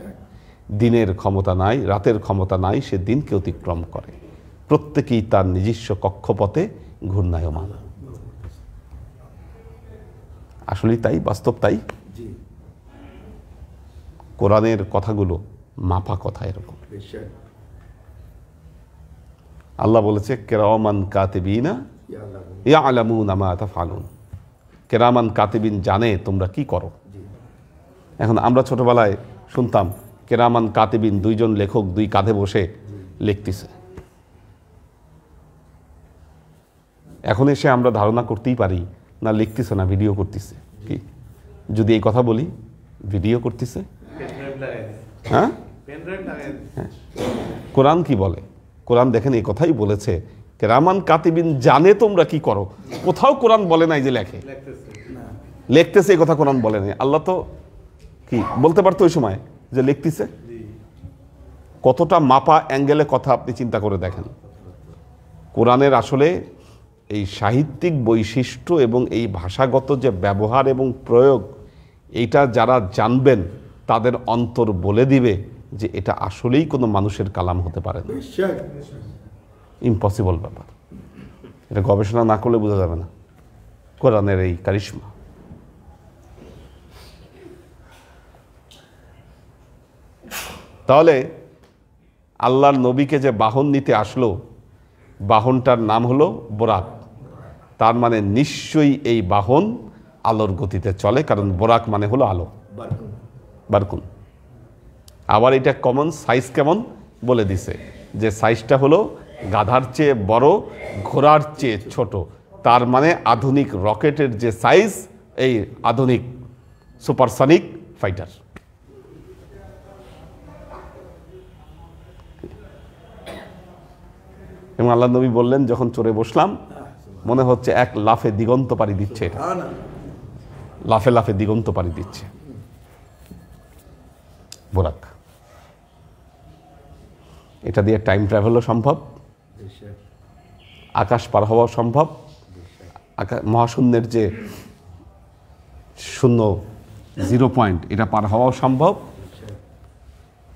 দিনের ক্ষমতা নাই, রাতের ক্ষমতা নাই সে দিনকে অতিক্রম করে, প্রত্যেকেই তার নিজস্ব কক্ষপথে ঘূর্ণায়মান। আসলেই তাই, বাস্তব তাই। কোরআনের কথাগুলো মাপা কথা এরকম। আল্লাহ বলেছে কিরামান কাতিবিনা ইয়ালামুনা মা তাফআলুন। কিরামান কাতিবিন জানে তোমরা কি করো। এখন আমরা ছোটবেলায় শুনতাম কিরামান কাতিবিন, দুইজন লেখক দুই কাঁধে বসে লিখতেছে। এখন এসে আমরা ধারণা করতেই পারি না লিখতেছে না ভিডিও করতেছে। কি যদি এই কথা বলি, ভিডিও করতেছে। হ্যাঁ, কোরআন কি বলে? কোরআন দেখেন এই কথাই বলেছে কিরামান কাতিবিন জানে তোমরা কি করো। কোথাও কোরআন বলে নাই যে লেখে, লিখতেছে, এই কথা কোরআন বলে নাই। আল্লাহ তো কি বলতে পারতো ওই সময় যে লিখতেছে? কতটা মাপা অ্যাঙ্গেলে কথা আপনি চিন্তা করে দেখেন। কোরআনের আসলে এই সাহিত্যিক বৈশিষ্ট্য এবং এই ভাষাগত যে ব্যবহার এবং প্রয়োগ, এইটা যারা জানবেন তাদের অন্তর বলে দিবে যে এটা আসলেই কোনো মানুষের কালাম হতে পারে না। ইম্পসিবল ব্যাপার। এটা গবেষণা না করলে বোঝা যাবে না কোরআনের এই কারিশমা। তাহলে আল্লাহর নবীকে যে বাহন নিতে আসলো, বাহনটার নাম হলো বোরাক। তার মানে নিশ্চয়ই এই বাহন আলোর গতিতে চলে, কারণ বোরাক মানে হলো আলো, বারকুন। আবার এটা কমন সাইজ কেমন বলে দিছে, যে সাইজটা হলো গাধার চেয়ে বড়, ঘোড়ার চেয়ে ছোট। তার মানে আধুনিক রকেটের যে সাইজ, এই আধুনিক সুপারসনিক ফাইটার। এবং আল্লাহ নবী বললেন, যখন চড়ে বসলাম মনে হচ্ছে এক লাফে দিগন্ত পাড়ি দিচ্ছে, এটা লাফে লাফে দিগন্ত পাড়ি দিচ্ছে বোরাক। এটা দিয়ে টাইম ট্রাভেলও সম্ভব, আকাশ পার হওয়া সম্ভব, মহাশূন্যের যে শূন্য 0 পয়েন্ট এটা পার হওয়াও সম্ভব।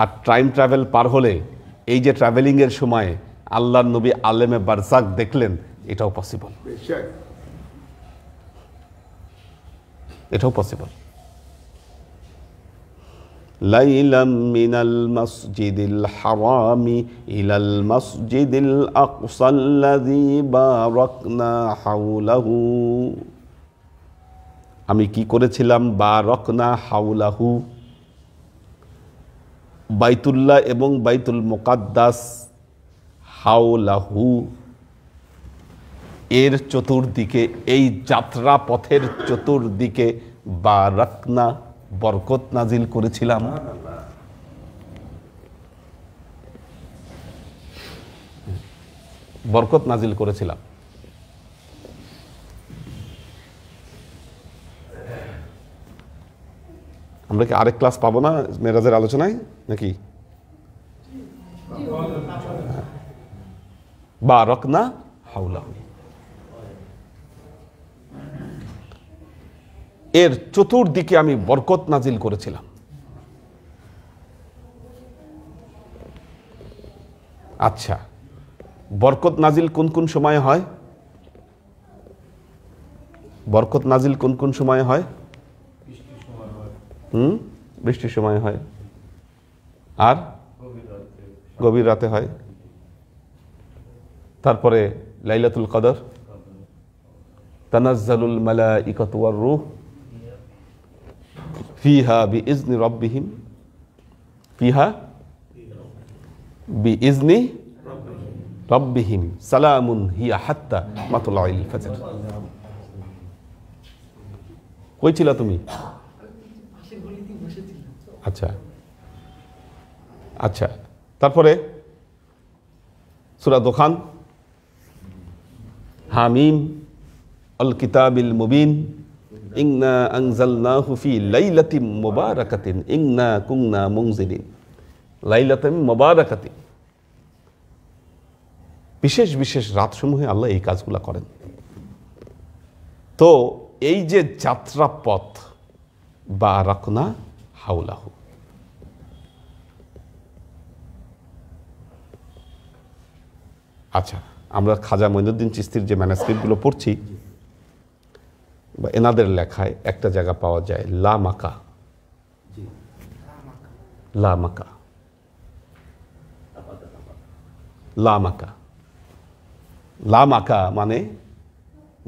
আর টাইম ট্রাভেল পার হলে এই যে ট্রাভেলিংয়ের সময় আল্লাহর নবী আলেমে বারজাক দেখলেন, এটাও পসিবল, এটাও পসিবল। লাইলাম মিনাল মাসজিদিল হারামি ইলাল মাসজিদিল আকসাল্লাযী বারাকনা হাওলাহু। আমি কি করেছিলাম? বারাকনা হাওলাহু, বাইতুল্লাহ এবং বাইতুল মুকাদ্দাস, হাওলাহু এর চতুর্দিকে, এই যাত্রা পথের চতুর্দিকে বারাকনা বরকত নাজিল করেছিলাম। বরকত নাজিল করেছিলাম। আমরা কি আরেক ক্লাস পাবো না মেরাজের আলোচনায় নাকি? বারাকনা হাওলাহু, এর চতুর্দিকে আমি বরকত নাজিল করেছিলাম। আচ্ছা, বরকত নাজিল কোন কোন সময়ে হয়? বরকত নাজিল কোন কোন সময়ে হয়? বৃষ্টির সময় হয়। আর গভীর রাতে হয়। তারপরে লাইলাতুল কদর, তানাজ্জালুল মালাইকাতু ওয়ার রূহ ফিহা বিইজনি রাব্বিহিম, ফিহা বিইজনি রাব্বিহিম সালামুন হিয়া হাত্তা মাতলাইল ফাজর। কই ছিল তুমি? আচ্ছা আচ্ছা। তারপরে সূরা দোখান, হামিম আল কিতাবিল মুবিন ইন্না আনজালনাহু ফি লাইলাতিন মুবারাকাতিন ইন্না কুন্না মুনজিরিন। লাইলাতিন মুবারাকাতিন, বিশেষ বিশেষ রাতসমূহে আল্লাহ এই কাজগুলো করেন। তো এই যে যাত্রা পথ বারাকনা হাওলাহু, আচ্ছা আমরা খাজা মঈনুদ্দিন চিশতির যে ম্যানুস্ক্রিপ্টগুলো পড়ছি বা এনাদের লেখায় একটা জায়গা পাওয়া যায় লামাকা, লামাকা, লামাকা, লামাকা মানে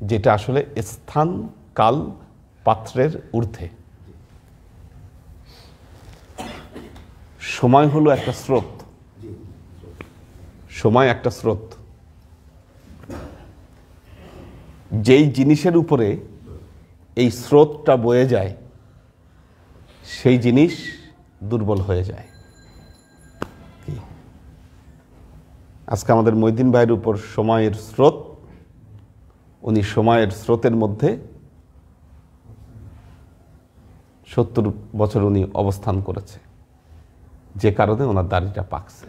যেটা আসলে স্থান কাল পাত্রের ঊর্ধ্বে। সময় হলো একটা স্রোত, সময় একটা স্রোত। যেই জিনিসের উপরে এই স্রোতটা বয়ে যায় সেই জিনিস দুর্বল হয়ে যায়। আজকে আমাদের মঈনুদ্দিন ভাইয়ের উপর সময়ের স্রোত, উনি সময়ের স্রোতের মধ্যে 70 বছর উনি অবস্থান করেছে, যে কারণে ওনার দাড়িটা পাকছে।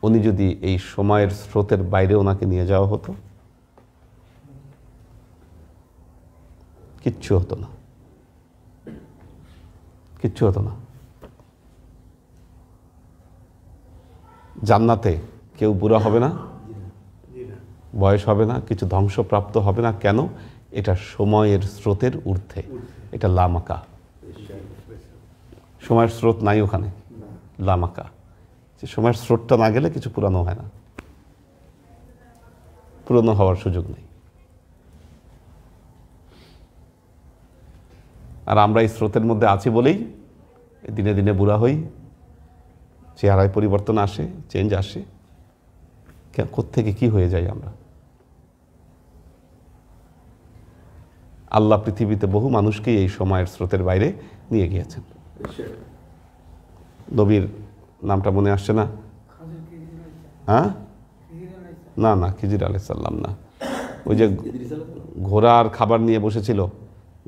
উনি যদি এই সময়ের স্রোতের বাইরে ওনাকে নিয়ে যাওয়া হতো, কিচ্ছু হতো না, কিচ্ছু হতো না। জান্নাতে কেউ বুড়া হবে না, বয়স হবে না, কিছু ধ্বংসপ্রাপ্ত হবে না। কেন? এটা সময়ের স্রোতের ঊর্ধ্বে, এটা লামাকা। সময়ের স্রোত নাই ওখানে, লামাকা। যে সময়ের স্রোতটা না গেলে কিছু পুরানো হয় না, পুরানো হওয়ার সুযোগ নেই। আর আমরা এই স্রোতের মধ্যে আছি বলেই দিনে দিনে বুড়া হই, চেহারায় পরিবর্তন আসে, চেঞ্জ আসে। কোত্থেকে কি হয়ে যায় আমরা। আল্লাহ পৃথিবীতে বহু মানুষকেই এই সময়ের স্রোতের বাইরে নিয়ে গিয়েছেন। নবীর নামটা মনে আসছে না? হ্যাঁ, না না, খিজির আলাইহিস সালাম না। ওই যে ঘোড়ার খাবার নিয়ে বসেছিল,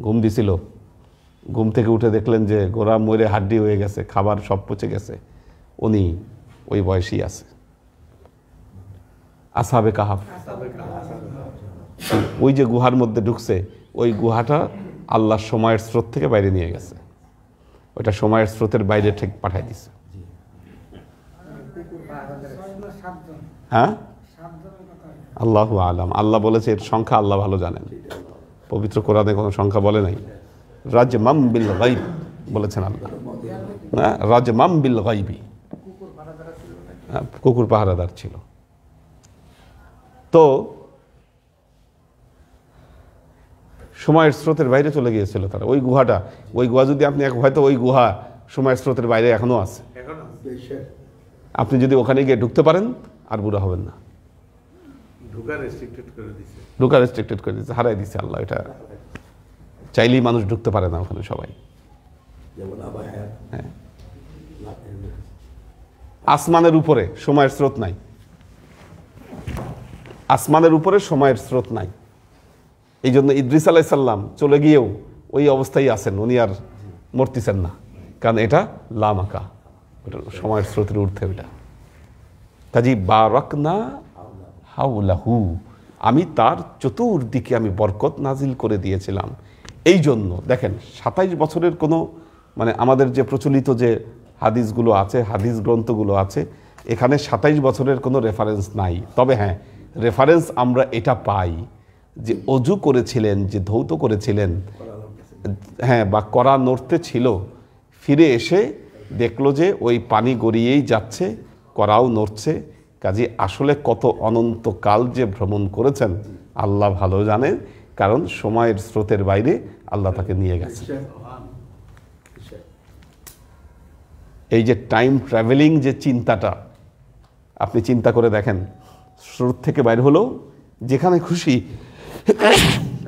ঘুম দিছিল, ঘুম থেকে উঠে দেখলেন যে ঘোড়া মরে হাড্ডি হয়ে গেছে, খাবার সব পচে গেছে। উনি ওই বয়সী আছে। আসহাবে কাহাফ, ওই যে গুহার মধ্যে ঢুকছে, ওই গুহাটা আল্লাহর সময়ের স্রোত থেকে বাইরে নিয়ে গেছে, ওইটা সময়ের স্রোতের বাইরে ঠিক পাঠাই দিছে। হ্যাঁ, আল্লাহু আলাম, আল্লাহ বলেছে এর সংখ্যা আল্লাহ ভালো জানেন। পবিত্র কোরআনে কোনো সংখ্যা বলে নাই। রাজমাম বিল গাইব বলেছেন আল্লাহ, রাজমাম বিল গাইবি, কুকুর পাহারাদার ছিল। তো সময়ের স্রোতের বাইরে চলে গিয়েছিল তারা। ওই গুহাটা, ওই গুহা যদি আপনি হয়তো ওই গুহা সময়ের স্রোতের বাইরে এখনো আছে। আপনি যদি ওখানে গিয়ে ঢুকতে পারেন আর বুড়া হবেন না। ঢুকা রেস্ট্রিক্টেড করে দিচ্ছে, হারাই দিচ্ছে আল্লাহ। এটা চাইলেই মানুষ ঢুকতে পারে না ওখানে সবাই। হ্যাঁ, আসমানের উপরে সময়ের স্রোত নাই, আসমানের উপরে সময়ের স্রোত নাই। এই জন্য ইদ্রিস আলাইহিস সালাম চলে গিয়েও ওই অবস্থায় আছেন, উনি আর মরতেছেন না, কারণ এটা লামাকা, ওটা সময়ের স্রোতের ঊর্ধ্বে। ওইটা কাজী বারাকনা হাওলাহু, আমি তার চতুর্দিকে আমি বরকত নাজিল করে দিয়েছিলাম। এই জন্য দেখেন 27 বছরের কোনো মানে আমাদের যে প্রচলিত যে হাদিসগুলো আছে, হাদিস গ্রন্থগুলো আছে, এখানে 27 বছরের কোনো রেফারেন্স নাই। তবে হ্যাঁ, রেফারেন্স আমরা এটা পাই যে অজু করেছিলেন, যে ধৌত করেছিলেন, হ্যাঁ, বা করা নড়তে ছিল, ফিরে এসে দেখলো যে ওই পানি গড়িয়েই যাচ্ছে, করাও নড়ছে। কাজে আসলে কত অনন্তকাল যে ভ্রমণ করেছেন আল্লাহ ভালো জানেন, কারণ সময়ের স্রোতের বাইরে আল্লাহ তাকে নিয়ে গেছে। এই যে টাইম ট্রাভেলিং যে চিন্তাটা, আপনি চিন্তা করে দেখেন, স্রোত থেকে বাইরে হলেও যেখানে খুশি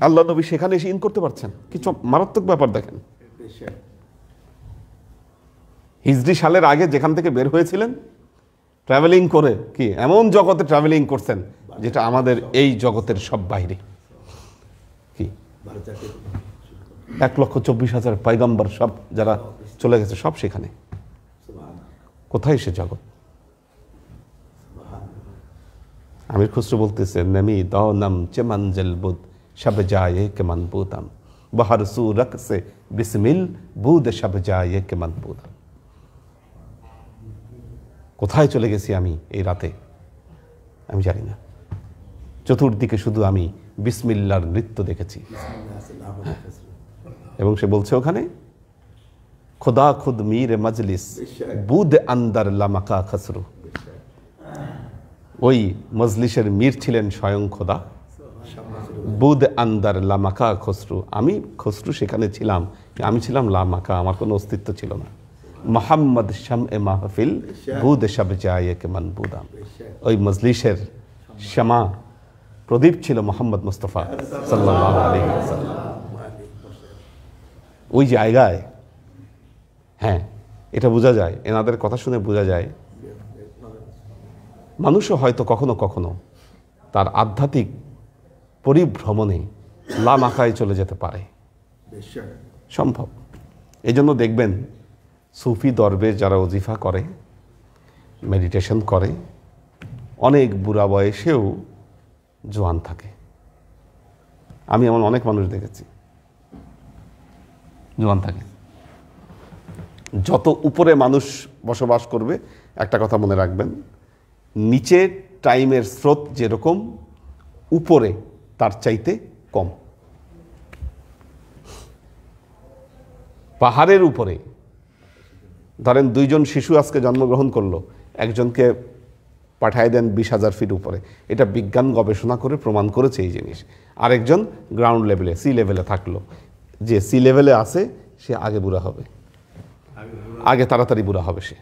আল্লাহ নবী সেখানে এসে ইন করতে পারছেন। কিছু মারাত্মক ব্যাপার দেখেন। হিজরি সালের আগে যেখান থেকে বের হয়েছিলেন ট্রাভেলিং করে, কি এমন জগতে ট্রাভেলিং করছেন যেটা আমাদের এই জগতের সব বাইরে। কি 1,24,000 পয়গম্বর সব যারা চলে গেছে সব সেখানে। কোথায় সে জগৎ? আমির খুসরো বলতেছে, নমি দাওনাম চেমানজেল বুদ সব যায় কেমন বুদাম বাহার সু রকসে বিসমিল বুদ সব যায় কেমন বুদাম। কোথায় চলে গেছি আমি এই রাতে আমি জানি না, চতুর্দিকে শুধু আমি বিসমিল্লার নৃত্য দেখেছি। এবং সে বলছে ওখানে, খুদা খুদ মীর মজলিস বুদ আন্দার লামাকা খসরু। ওই মজলিসের মীর ছিলেন স্বয়ং খোদা। বুদ আন্দার লামাকা খসরু, আমি খসরু সেখানে ছিলাম, আমি ছিলাম লামাকা, আমার কোনো অস্তিত্ব ছিল না। মোহাম্মদ শাম এ মাহফিল বুদ সব যায় কেমন বুদাম। ওই মজলিসের শ্যামা প্রদীপ ছিল মোহাম্মদ মুস্তফা সাল্লাল্লাহু আলাইহি ওয়াসাল্লাম। ওই জায়গায়, হ্যাঁ এটা বোঝা যায়, এনাদের কথা শুনে বোঝা যায় মানুষও হয়তো কখনো কখনো তার আধ্যাত্মিক পরিভ্রমণে লামাকায় চলে যেতে পারে, সম্ভব। এই জন্য দেখবেন সুফি দরবেশ যারা ওজিফা করে, মেডিটেশন করে, অনেক বুড়া বয়সেও জোয়ান থাকে। আমি এমন অনেক মানুষ দেখেছি জোয়ান থাকে। যত উপরে মানুষ বসবাস করবে, একটা কথা মনে রাখবেন, নিচে টাইমের স্রোত যেরকম, উপরে তার চাইতে কম। পাহাড়ের উপরে ধরেন 2 জন শিশু আজকে জন্মগ্রহণ করলো, একজনকে পাঠায় দেন 20,000 ফিট উপরে, এটা বিজ্ঞান গবেষণা করে প্রমাণ করেছে এই জিনিস। আরেকজন গ্রাউন্ড লেভেলে, সি লেভেলে থাকলো, যে সি লেভেলে আছে সে আগে বুড়া হবে, আগে তাড়াতাড়ি বুড়া হবে, সে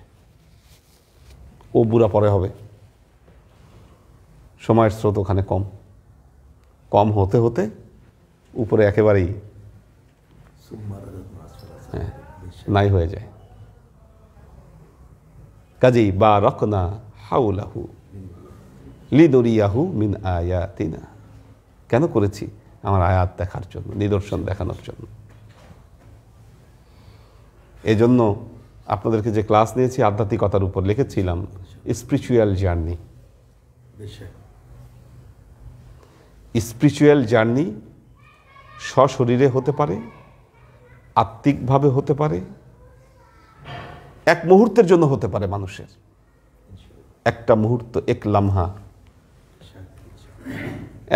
ও বুড়া পরে হবে। সময়ের স্রোত ওখানে কম, কম হতে হতে উপরে একেবারেই নাই হয়ে যায়। কাজেই বা রকনা হাউলাহু লিদুরিয়াহু মিন আয়াতিনা, কেন করেছি? আমার আয়াত দেখার জন্য, নিদর্শন দেখানোর জন্য। এই জন্য আপনাদেরকে যে ক্লাস নিয়েছি আধ্যাত্মিকতার উপর, লিখেছিলাম স্পিরিচুয়াল জার্নি। স্পিরিচুয়াল জার্নি সশরীরে হতে পারে, আত্মিকভাবে হতে পারে, এক মুহূর্তের জন্য হতে পারে মানুষের। একটা মুহূর্ত, এক লামহা,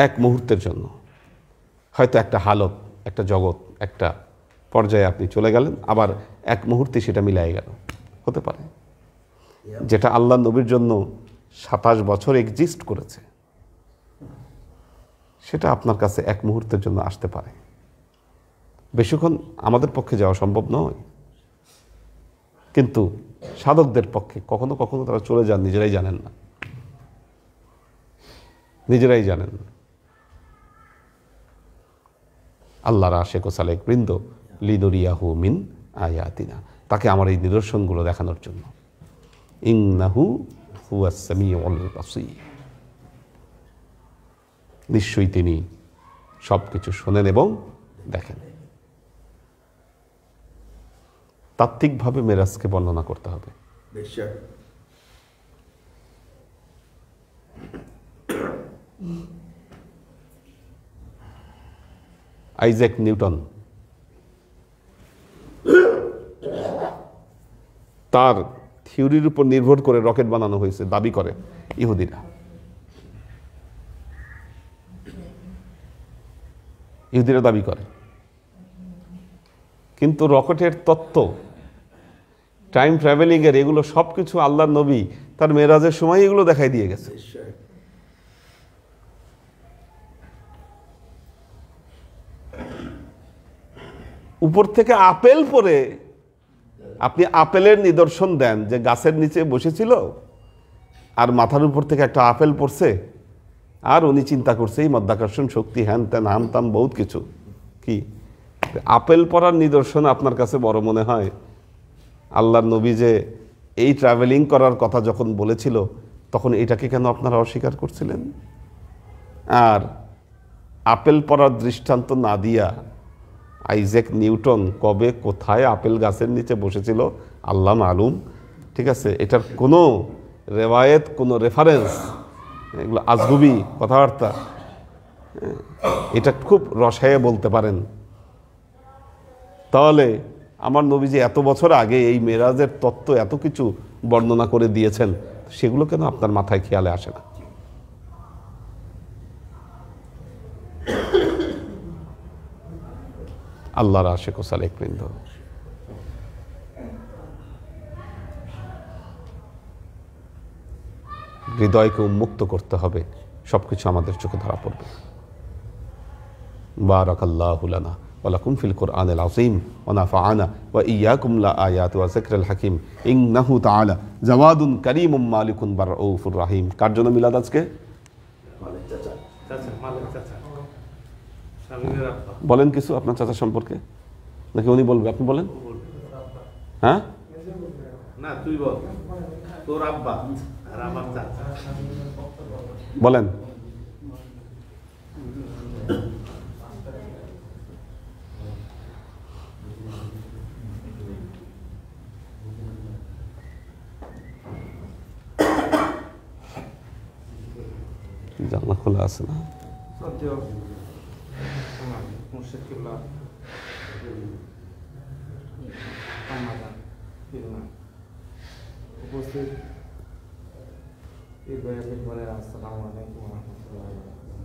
এক মুহূর্তের জন্য হয়তো একটা হালত, একটা জগৎ, একটা পর্যায়ে আপনি চলে গেলেন, আবার এক মুহূর্তে সেটা মিলাই গেল, হতে পারে। যেটা আল্লাহ নবীর জন্য 27 বছর এক্সিস্ট করেছে, সেটা আপনার কাছে এক মুহূর্তের জন্য আসতে পারে। বেশিক্ষণ আমাদের পক্ষে যাওয়া সম্ভব নয়, কিন্তু সাধকদের পক্ষে কখনো কখনো তারা চলে যান, নিজেরাই জানেন না, নিজেরাই জানেন। আল্লাহর আশিক ও সালেক বৃন্দ লিদুরিয়াহু মিন আয়াতিনা, তাকে আমার এই নিদর্শনগুলো দেখানোর জন্য। ইন্নাহু হুয়াস সামিউল বাসীর, নিশ্চয়ই তিনি সব কিছু শোনেন এবং দেখেন। তাত্ত্বিকভাবে মেরাজকে বর্ণনা করতে হবে। আইজ্যাক নিউটন তার থিওরির উপর নির্ভর করে রকেট বানানো হয়েছে দাবি করে ইহুদিরা। ইহুদিরা দাবি করে, কিন্তু রকেটের তত্ত্ব টাইম ট্রাভেলিংয়ের এগুলো সব কিছু আল্লাহর নবী তার মেরাজের সময় এগুলো দেখাই দিয়ে গেছে। নিশ্চয়। উপর থেকে আপেল পরে আপনি আপেলের নিদর্শন দেন যে গাছের নিচে বসেছিল আর মাথার উপর থেকে একটা আপেল পড়ছে, আর উনি চিন্তা করছে এই মাধ্যাকর্ষণ শক্তি হ্যান ত্যান হাম তাম বহুত কিছু। কি আপেল পড়ার নিদর্শন আপনার কাছে বড় মনে হয়? আল্লাহর নবী যে এই ট্রাভেলিং করার কথা যখন বলেছিল তখন এটাকে কেন আপনারা অস্বীকার করছিলেন? আর আপেল পড়ার দৃষ্টান্ত না দিয়া আইজ্যাক নিউটন কবে কোথায় আপেল গাছের নিচে বসেছিল আল্লাহ মালুম, ঠিক আছে? এটার কোনো রেওয়ায়েত, কোনো রেফারেন্স, এগুলো আজগুবি কথাবার্তা। এটা খুব রসায়ে বলতে পারেন। তাহলে আমার নবীজি এত বছর আগে এই মেরাজের তত্ত্ব এত কিছু বর্ণনা করে দিয়েছেন, সেগুলো কেন আপনার মাথায় খেয়ালে আসে না? আল্লাহর আশিক ও সালেক বৃন্দ, হৃদয়কে উন্মুক্ত করতে হবে, সবকিছু আমাদের চোখে ধরা পড়বে। বারাকাল্লাহু লানা ওয়া লাকুম ফিল কুরআনিল আযীম ওয়া নাফা'ানা ওয়া ইয়্যাকুম লা আয়াতি ওয়া যিকরিল হাকীম ইন্নাহু তাআলা জাওয়াদুন কারীমুম মালিকুন বারউফুর রহিম। কার জন্য মিলাদ আজকে? মালিক চাচা। চাচা, মালিক চাচা, স্বামীর আব্বা। বলেন কিছু আপনার চাচা সম্পর্কে, নাকি উনি বলবে? আপনি বলেন। হ্যাঁ, না তুই বল, তোর আব্বা আর আমার চাচা। বলেন। জানলা খোলা আছে না? মুর্শিদ কিবলা রমাদান কিবলা উপস্থিত এই বয়ানের পরে আসসালামু আলাইকুম ওয়া রাহমাতুল্লাহি ওয়া বারাকাতুহু।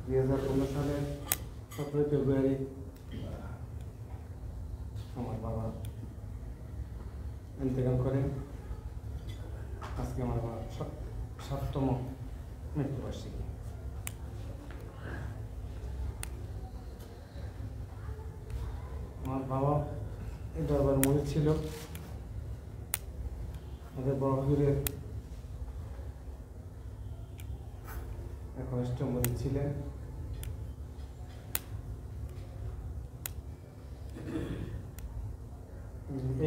2015 সালের 17 ফেব্রুয়ারি আমার বাবা ইন্তেকাল করেন। আজকে আমার বাবার 7তম মৃত্যুবার্ষিকী। আমার বাবা এই দরবার মুরিদ ছিল। আমাদের বড় হুজুরের একনিষ্ঠ মুরিদ ছিলেন।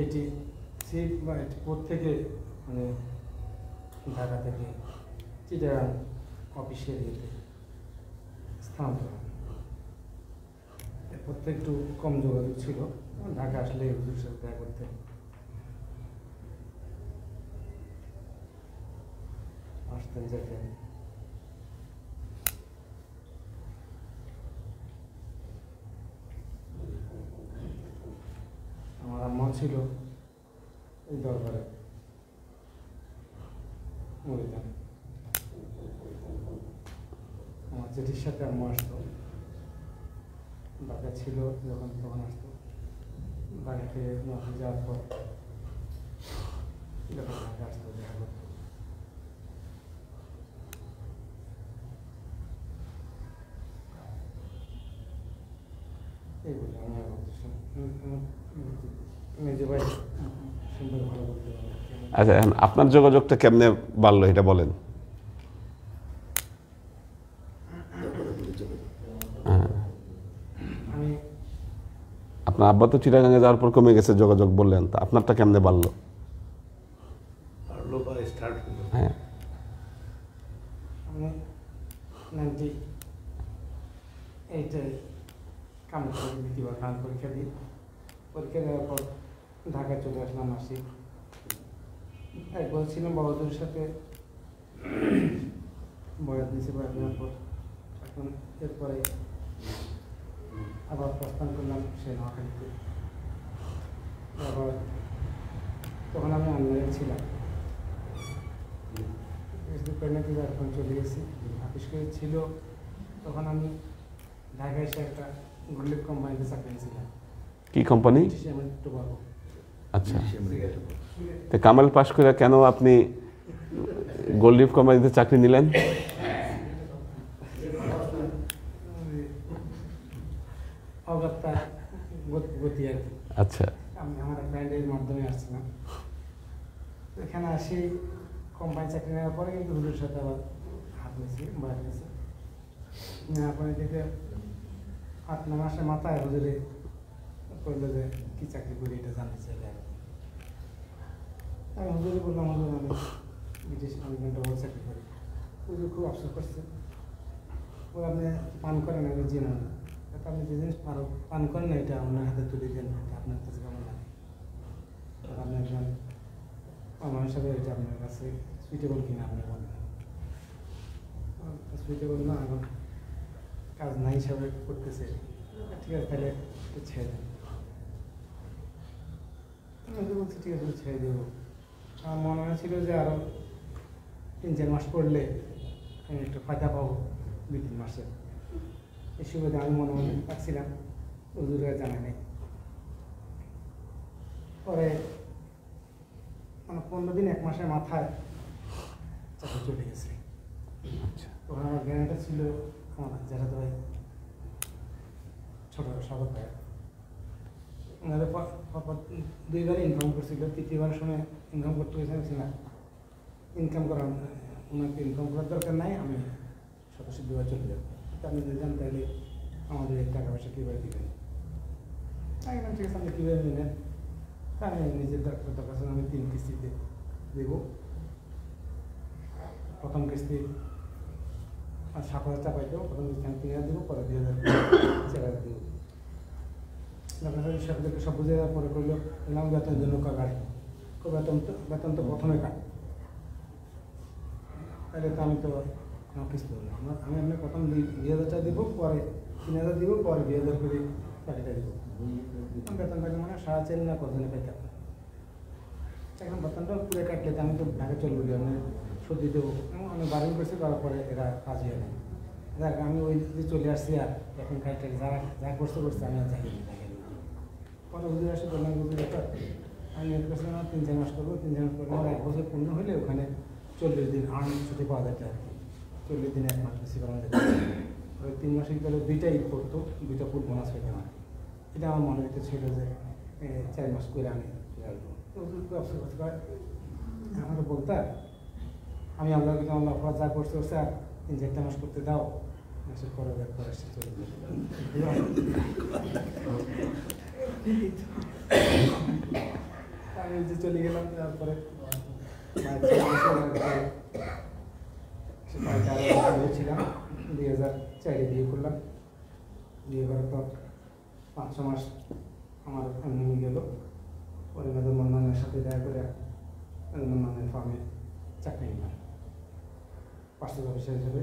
এটি সিট বা এটি থেকে মানে ঢাকা থেকে চিটাগাং অফিসের ইয়েতে স্থানান্তর হয়। এরপর থেকে একটু কম যোগাযোগ ছিল। ঢাকা আসলে হুজুর সাথে দেখা করতেন, আসতেন যেতেন। আমার আম্মা ছিল এই দরবারে মরিদান। আমার জেঠির সাথে আম্মা আসতো, ঢাকা ছিল যখন তখন আসতো। ঢাকা থেকে যাওয়ার পর যখন ঢাকা আসতো দেখা করতো। এইগুলো আমি নিজে ভাই সুন্দর ভালো করতে পারি। আচ্ছা, এখন আপনার যোগাযোগটা কেমনে বাড়লো এটা বলেন। হ্যাঁ, আমি আপনার আব্বা তো চিটাগাঙ্গে যাওয়ার পর কমে গেছে যোগাযোগ বললেন, তা আপনারটা কেমনে বাড়লো? পারলো বা স্টার্ট হলো। হ্যাঁ, আমি 98-এ কাম করি, দ্বিতীয়বার কাম পরীক্ষা দিই। পরীক্ষা দেওয়ার পর ঢাকায় চলে আসলাম। আসি একবার ছিলাম বাবাদের সাথে, বয়াত নিচে বয়াত নেওয়ার পর এখন এরপরে আবার প্রস্থান করলাম সে নোয়াখালীতে। আবার তখন আমি আনলাইনে ছিলাম, প্রেগনেন্সি এখন চলে গেছি। আপিস করে ছিল তখন আমি ঢাকায় এসে একটা গোল্ড কোম্পানিতে চাকরি নিয়েছিলাম। কি কোম্পানি? টোবাকো। আচ্ছা, তো কামাল পাশ করে কেন আপনি গোল্ড লিফ কোম্পানিতে চাকরি নিলেন? অগত্যা গতি আর কি। আচ্ছা, আমি আমার ফ্রেন্ডের মাধ্যমে আসছিলাম, এখানে আসি কোম্পানি চাকরি নেওয়ার পরে কিন্তু হুজুরের সাথে আবার হাত নিয়েছি, বাইরে নিয়েছি। নেওয়ার পরে থেকে 8-9 মাসের মাথায় হুজুরে করলো যে কী চাকরি করি এটা জানতে চাইলে আর কি। আমি হুজুরে বললাম, হুজুর আমি ব্রিটিশ আর্মিতে চাকরি করি। হুজুর খুব আফসোস করছে, বলে আপনি পান করেন? আমি জি না। আপনি যে জিনিস পান করেন না এটা আপনার হাতে তুলে দেন, এটা আপনার কাছে কেমন লাগে? আপনি একজন আমার হিসাবে এটা আপনার কাছে সুইটেবল কিনা আপনি বলেন। সুইটেবল না, এখন কাজ নাই হিসাবে করতেছে, ঠিক আছে তাহলে একটু ছেড়ে দেন। আমি বলছি ঠিক আছে ছেড়ে দেবো। আমার মনে হয়েছিল যে আরও 3-4 মাস পড়লে আমি একটু ফায়দা পাবো 2-3 মাসে। এই সুবিধা আমি মনে মনে রাখছিলাম, হুজুরে জানা নেই। পরে মানে 15 দিন 1 মাসের মাথায় চাকরি চলে গেছে। তখন আমার জ্ঞানটা ছিল আমার যেটা তো ভাই ছোট স্বাগত ভাই, ওনাদের 2বার ইনকাম করছিল, 3বার সময় ইনকাম করতে গেছে না, ইনকাম করার ওনাকে ইনকাম করার দরকার নাই, আমি সদস্য 2বার চলে যাবো। আপনি যদি যান তাহলে আমাদের টাকা পয়সা কীভাবে দেবেন? একদম ঠিক আছে, আপনি কীভাবে নেবেন? আমি নিজের দরকার আছে, আমি 3 কিস্তিতে দেব। প্রথম কিস্তি 7,000 টাকা পাই দেবো, প্রথম কিস্তি আমি 3,000 দেবো, পরে 2,000 4,000 দেবো। আপনার সব বুঝে যাওয়ার পরে করলো এলাম বেতনের জন্য কাটবো, বেতন তো প্রথমে কাটবো, তাহলে তো আমি তো আমার কিস্তি হলো না। আমি আপনার প্রথম 2,000 টাকা দেবো, পরে 3,000 দেবো, পরে 2,000 করে বাকিটা দেবো। বেতনটাকে মানে 4.5 না কতদিনে পেতাম। এখন বেতনটা পুরো কাটলে তো আমি তো ঢাকা চলবো, আমি সর্দি দেবো, আমি বারণ করছি, করার পরে এরা কাজ হয়ে নেয়। দেখ আমি ওই যে চলে আসছি, আর এখন কাজটা যারা যা করতে আমি আর যাইনি। পরে হুজুর আসে বললাম, হুজুর ব্যাপার আমি নিয়োগ করছিলাম 3-4 মাস করবো, 3-4 মাস করবো, আমার 1 বছর পূর্ণ হলে ওখানে 40 দিন ছুটি পাওয়া যেত আর কি। 40 দিনে 1 মাস বেশি করা যেত। ওই 3 মাসের ভিতরে 2টা ঈদ করতো, 2টা ফুল বোনাস পেতাম আর কি। এটা আমার মনের ভিতরে ছিল যে 4 মাস করে আমি আসবো। তো হুজুর খুব অবসর করতে পারে, আমাকে বলতে আমি আল্লাহর কাছে আল্লাহ যা করতে করছে আর 3-4টা মাস করতে দাও, মাসের পরে একবার আসছে চলে আমি যে চলে গেলাম। তারপরে ছিলাম 2004-এ বিয়ে করলাম। বিয়ে করার পর 5-6 মাস আমার এমনি গেল। পরে মেদর মন্দানের সাথে দেখা করে মন্দানের ফার্মে চাকরি নিলাম, পার্সেল অফিসার হিসেবে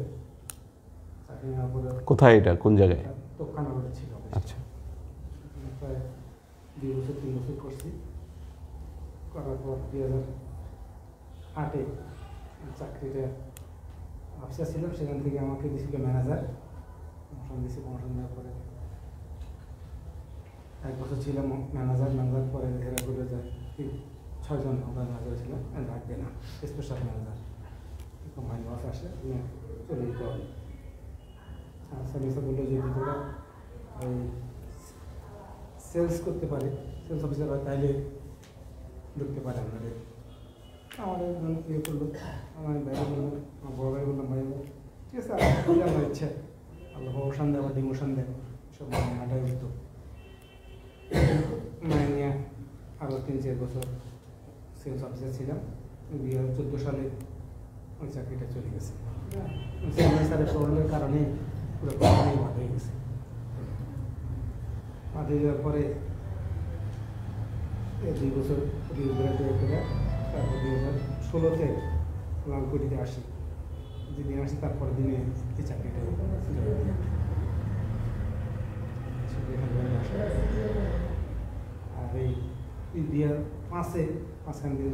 চাকরি নেওয়ার পরে। কোথায় এটা, কোন জায়গায়? দক্ষিণাগরে ছিল। আচ্ছা, প্রায় 2 বছর 3 বছর করছি। করার পর 2008-এ চাকরিটা অফিসার ছিলাম, সেখান থেকে আমাকে দিয়েছিল ম্যানেজার, প্রমোশন দিয়েছে। প্রমোশন দেওয়ার পরে 1 বছর ছিলাম ম্যানেজার পরে এরা বলে যায় 6 জন আমরা ম্যানেজার ছিলাম, রাখবে না, স্পেশাল ম্যানেজার কোম্পানি বস আসে চলে যেতে হবে। সার্ভিসে বললো যদি তোরা ওই সেলস করতে পারে, সেলস অফিসার হয়, তাহলে ঢুকতে পারে আপনাদের। আমাদের ইয়ে করলো, আমার ভাই বললাম, আমার বড় ভাই বললাম, ভাই ঠিক আছে আমার ইচ্ছা, আল্লাহ প্রমোশন দেয় বা ডিমোশন দেয়, সব মাথায় উঠতো। মায় নিয়ে আরও 3-4 বছর সেলস অফিসার ছিলাম। 2014 সালে ওই চাকরিটা চলে গেছে। স্যারের প্রবলেমের কারণে পুরো কোম্পানি বাদ হয়ে গেছে। বাদ হয়ে যাওয়ার পরে 2 বছর গ্রাজুয়েট করে তারপর 2016-তে লালকুটিতে আসি। যেদিন আসি তারপরের দিনে এই চাকরিটা আর এই 2005-এ 5খান দিন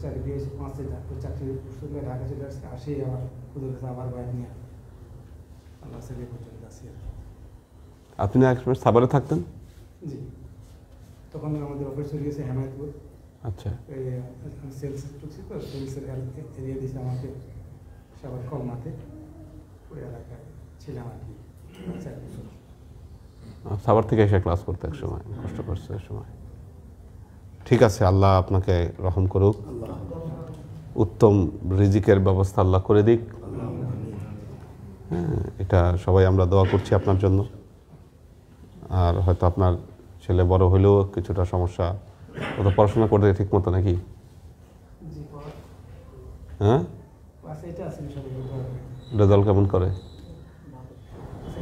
4-5-এ চাকরি করে ঢাকা চলে আসছে। আসি আবার হুজুর কাছে আবার বাইক নিয়ে আল্লাহ সাথে পর্যন্ত আসি আর কি। আপনি না একসময় সাভারে থাকতেন? জি, তখন আমাদের অফিস হয়ে গেছে হেমায়তপুর। আচ্ছা, এই সেলস ঢুকছি তো, সেলসের এরিয়া দিয়েছে আমাকে সবার কলমাতে, ওই এলাকায় ছিলাম আর কি 4 বছর। সাভার থেকে এসে ক্লাস করতে এক সময় কষ্ট করছে এক সময়। ঠিক আছে, আল্লাহ আপনাকে রহম করুক, উত্তম রিজিকের ব্যবস্থা আল্লাহ করে দিক। হ্যাঁ, এটা সবাই আমরা দোয়া করছি আপনার জন্য। আর হয়তো আপনার ছেলে বড় হলেও কিছুটা সমস্যা, ও তো পড়াশোনা করতে ঠিক মতো নাকি? জি, হ্যাঁ, পাশে এটা আছে ইনশাআল্লাহ। রেজাল্ট কেমন করে?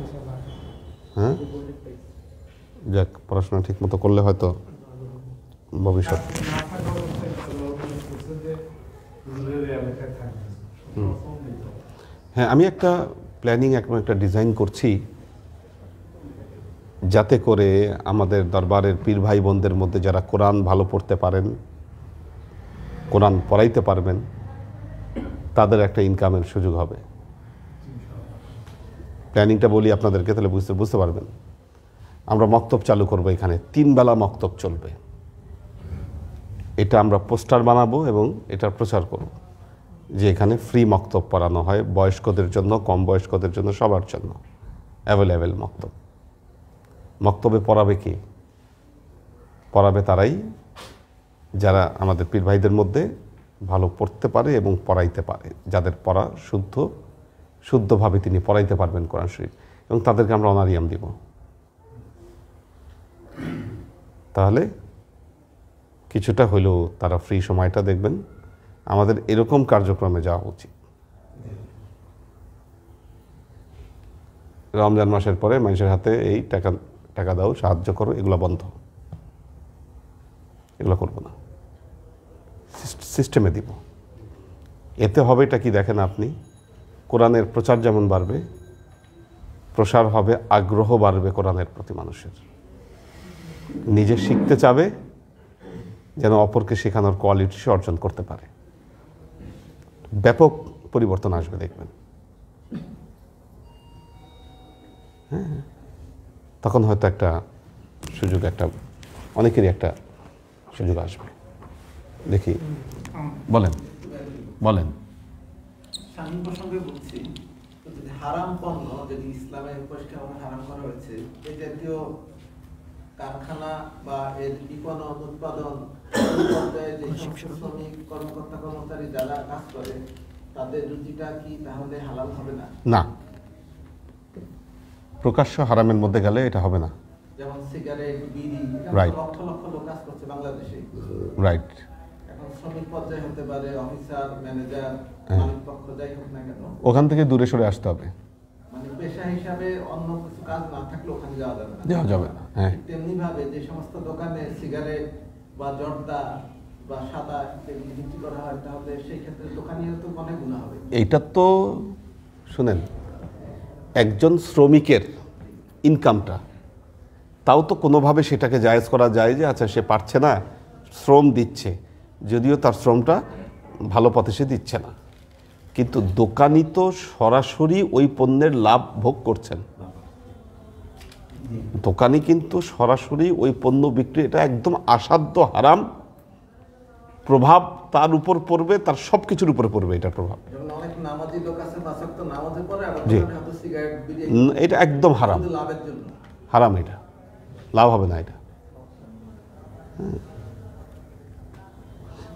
ইনশাআল্লাহ। হ্যাঁ, যাক, পড়াশোনা ঠিক মতো করলে হয়তো ভবিষ্যৎ। হ্যাঁ, আমি একটা প্ল্যানিং একটা ডিজাইন করছি, যাতে করে আমাদের দরবারের পীর ভাই বোনদের মধ্যে যারা কোরআন ভালো পড়তে পারেন, কোরআন পড়াইতে পারবেন, তাদের একটা ইনকামের সুযোগ হবে। প্ল্যানিংটা বলি আপনাদেরকে, তাহলে বুঝতে পারবেন। আমরা মক্তব চালু করবো, এখানে 3 বেলা মক্তব চলবে। এটা আমরা পোস্টার বানাবো এবং এটার প্রচার করব যে এখানে ফ্রি মক্তব পড়ানো হয়, বয়স্কদের জন্য, কম বয়স্কদের জন্য, সবার জন্য অ্যাভেলেবেল মক্তব। মক্তবে পড়াবে কে? পড়াবে তারাই যারা আমাদের পীর ভাইদের মধ্যে ভালো পড়তে পারে এবং পড়াইতে পারে, যাদের পড়া শুদ্ধভাবে তিনি পড়াইতে পারবেন কোরআন শরীফ, এবং তাদেরকে আমরা অনারিয়াম দিব। তাহলে কিছুটা হলেও তারা ফ্রি সময়টা দেখবেন। আমাদের এরকম কার্যক্রমে যাওয়া উচিত। রমজান মাসের পরে মানুষের হাতে এই টাকা দাও, সাহায্য করো, এগুলো বন্ধ, এগুলো করবো না, সিস্টেমে দিব। এতে হবে এটা কি দেখেন আপনি, কোরআনের প্রচার যেমন বাড়বে, প্রসার হবে, আগ্রহ বাড়বে কোরআনের প্রতি মানুষের, নিজে শিখতে চাবে যেন অপরকে শেখানোর কোয়ালিটি সে অর্জন করতে পারে। ব্যাপক পরিবর্তন আসবে দেখবেন। হ্যাঁ, তখন হয়তো একটা সুযোগ, অনেকেরই একটা সুযোগ আসবে। দেখি, বলেন। স্বামী প্রসঙ্গে বলছি, যদি হারাম পণ্য, যদি ইসলামের পরিষ্কার হারাম করা হয়েছে, এই জাতীয় কারখানা বা এর বিপণন, উৎপাদন পর্যায়ে যে শ্রমিক, কর্মকর্তা, কর্মচারী যারা কাজ করে, তাদের রুজিটা কি তাহলে হালাল হবে না? না, প্রকাশ্য হারামের মধ্যে গেলে এটা হবে না। যেমন সিগারেট, বিড়ি, লক্ষ লক্ষ লোক কাজ করছে বাংলাদেশে। রাইট। এখন শ্রমিক পর্যায়ে হতে পারে, অফিসার, ম্যানেজার, মালিক পক্ষ, যাই হোক না কেন, ওখান থেকে দূরে সরে আসতে হবে। মানে পেশা হিসাবে অন্য কিছু কাজ না থাকলে ওখানে যাওয়া যাবে না। হ্যাঁ, তেমনি ভাবে যে সমস্ত দোকানে সিগারেট বা জর্দা বা সাদা বিক্রি করা হয়, তাহলে সেই ক্ষেত্রে দোকানিও তো অনেক গুনাহ হবে। এইটা তো শুনেন, একজন শ্রমিকের ইনকামটা, তাও তো কোনোভাবে সেটাকে জায়েজ করা যায় যে আচ্ছা সে পারছে না, শ্রম দিচ্ছে, যদিও তার শ্রমটা ভালো পথে সে দিচ্ছে না, কিন্তু দোকানি তো সরাসরি ওই পণ্যের লাভ ভোগ করছেন। দোকানি কিন্তু সরাসরি ওই পণ্য বিক্রি, এটা একদম অসাধ্য হারাম, প্রভাব তার উপর পড়বে, তার সব কিছুর উপরে পড়বে এটার প্রভাব। যেমন অনেক নামাজি লোক আছে, পাঁচ ওয়াক্ত নামাজে পড়ে, আবার জি, দোকানে হয়তো সিগারেট, বিড়ি, এটা একদম হারাম, শুধু লাভের জন্য। হারাম, এটা লাভ হবে না। এটা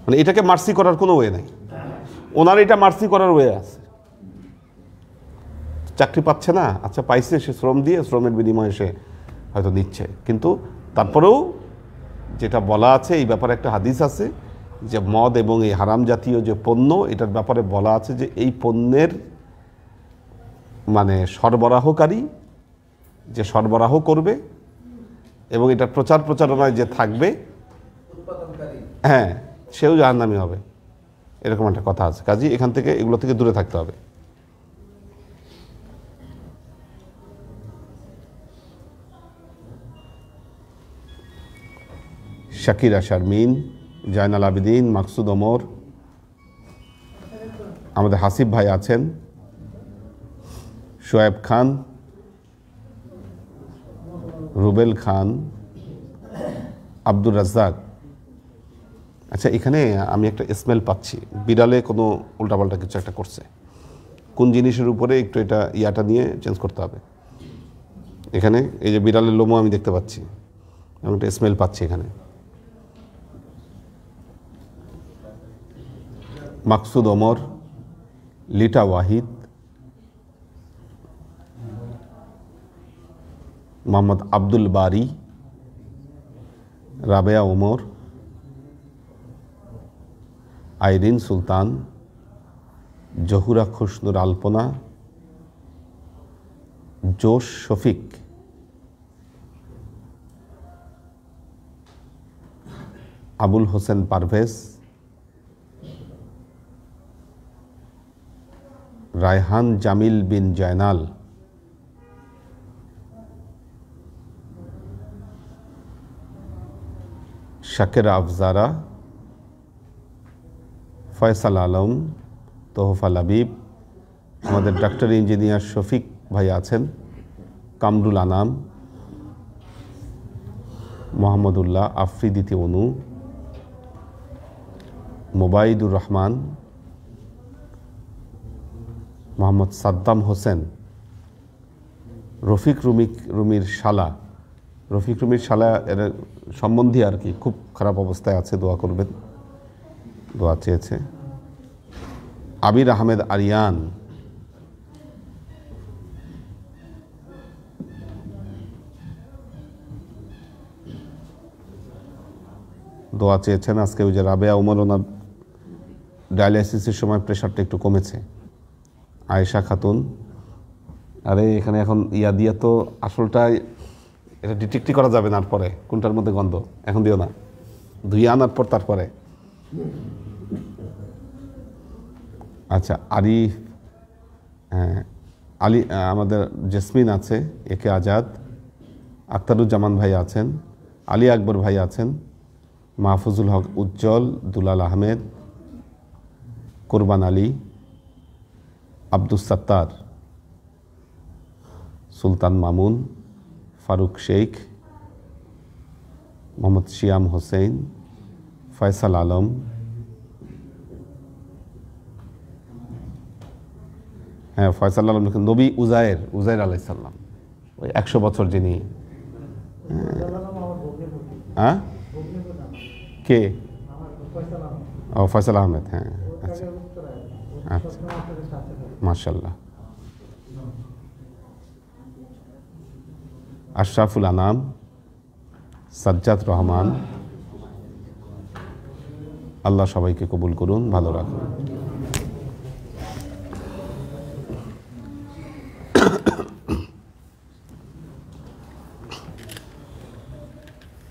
মানে এটাকে মার্সি করার কোনো ওয়ে নাই। ওনার এটা মার্সি করার ওয়ে আছে। চাকরি পাচ্ছে না, আচ্ছা পাইছে, সে শ্রম দিয়ে শ্রমের বিনিময়ে সে হয়তো দিচ্ছে, কিন্তু তারপরেও যেটা বলা আছে এই ব্যাপারে একটা হাদিস আছে যে মদ এবং এই হারাম জাতীয় যে পণ্য, এটার ব্যাপারে বলা আছে যে এই পণ্যের মানে সরবরাহকারী, যে সরবরাহ করবে এবং এটার প্রচারণায় যে থাকবে, উৎপাদনকারী, হ্যাঁ, সেও জাহান্নামী হবে, এরকম একটা কথা আছে। কাজেই এখান থেকে, এগুলো থেকে দূরে থাকতে হবে। শাকিরা শারমিন, জায়নাল আবিদিন, মাকসুদ ওমর, আমাদের হাসিব ভাই আছেন, শোয়েব খান, রুবেল খান, আব্দুর রাজ্জাক। আচ্ছা, এখানে আমি একটা স্মেল পাচ্ছি, বিড়ালে কোনো উল্টাপাল্টা কিছু একটা করছে। কোন জিনিসের উপরে একটু এটা ইয়াটা নিয়ে চেঞ্জ করতে হবে। এখানে এই যে বিড়ালের লোমও আমি দেখতে পাচ্ছি, আমি একটা স্মেল পাচ্ছি এখানে। মাকসুদ ওমর, লিটা ওয়াহিদ, মোহাম্মদ আব্দুল বারি, রাবেয়া ওমর, আইরিন সুলতান, জহুরা খুশনুর আলপনা, জোশ শফিক, আবুল হোসেন পারভেজ, রায়হান জামিল বিন জয়নাল, শাকেরা আফজারা, ফয়সাল আলম, তোহফা লাবিব, আমাদের ডাক্তার ইঞ্জিনিয়ার শফিক ভাই আছেন, কামরুল আনাম, মোহাম্মদুল্লাহ আফ্রিদিতি অনু, মোবাইদুর রহমান, মোহাম্মদ সাদ্দাম হোসেন, রফিক রুমির শালা, রফিক রুমির শালা এর সম্বন্ধী আর কি, খুব খারাপ অবস্থায় আছে, দোয়া করবেন, দোয়া চেয়েছে। আবির আহমেদ আরিয়ান, দোয়া চেয়েছেন আজকে। ওই যে রাবেয়া ওমর, ওনার ডায়ালাইসিসের সময় প্রেশারটা একটু কমেছে। আয়েশা খাতুন, আরে এখানে এখন ইয়া দিয়া তো আসলটা এটা ডিটেক্টই করা যাবে না, আর পরে কোনটার মধ্যে গন্ধ এখন দিও না, ধুয়ে আনার পর তারপরে। আচ্ছা, আরিফ, হ্যাঁ, আলী, আমাদের জেসমিন আছে, একে আজাদ, আখতারুজ্জামান ভাই আছেন, আলী আকবর ভাই আছেন, মাহফুজুল হক উজ্জ্বল, দুলাল আহমেদ, কোরবান আলী, আব্দুস সাত্তার, সুলতান মামুন, ফারুক শেখ, মোহাম্মদ শিয়াম হোসেন, ফয়সাল আলম, হ্যাঁ ফয়সাল আলম, নবী উজায়ের আলাইহিস সালাম, ওই 100 বছর যিনি, হ্যাঁ কে, ও ফয়সাল আহমেদ, হ্যাঁ আচ্ছা আচ্ছা, মাশাআল্লাহ। আশরাফুল আনাম, সাজ্জাদ রহমান, আল্লাহ সবাইকে কবুল করুন, ভালো রাখুন।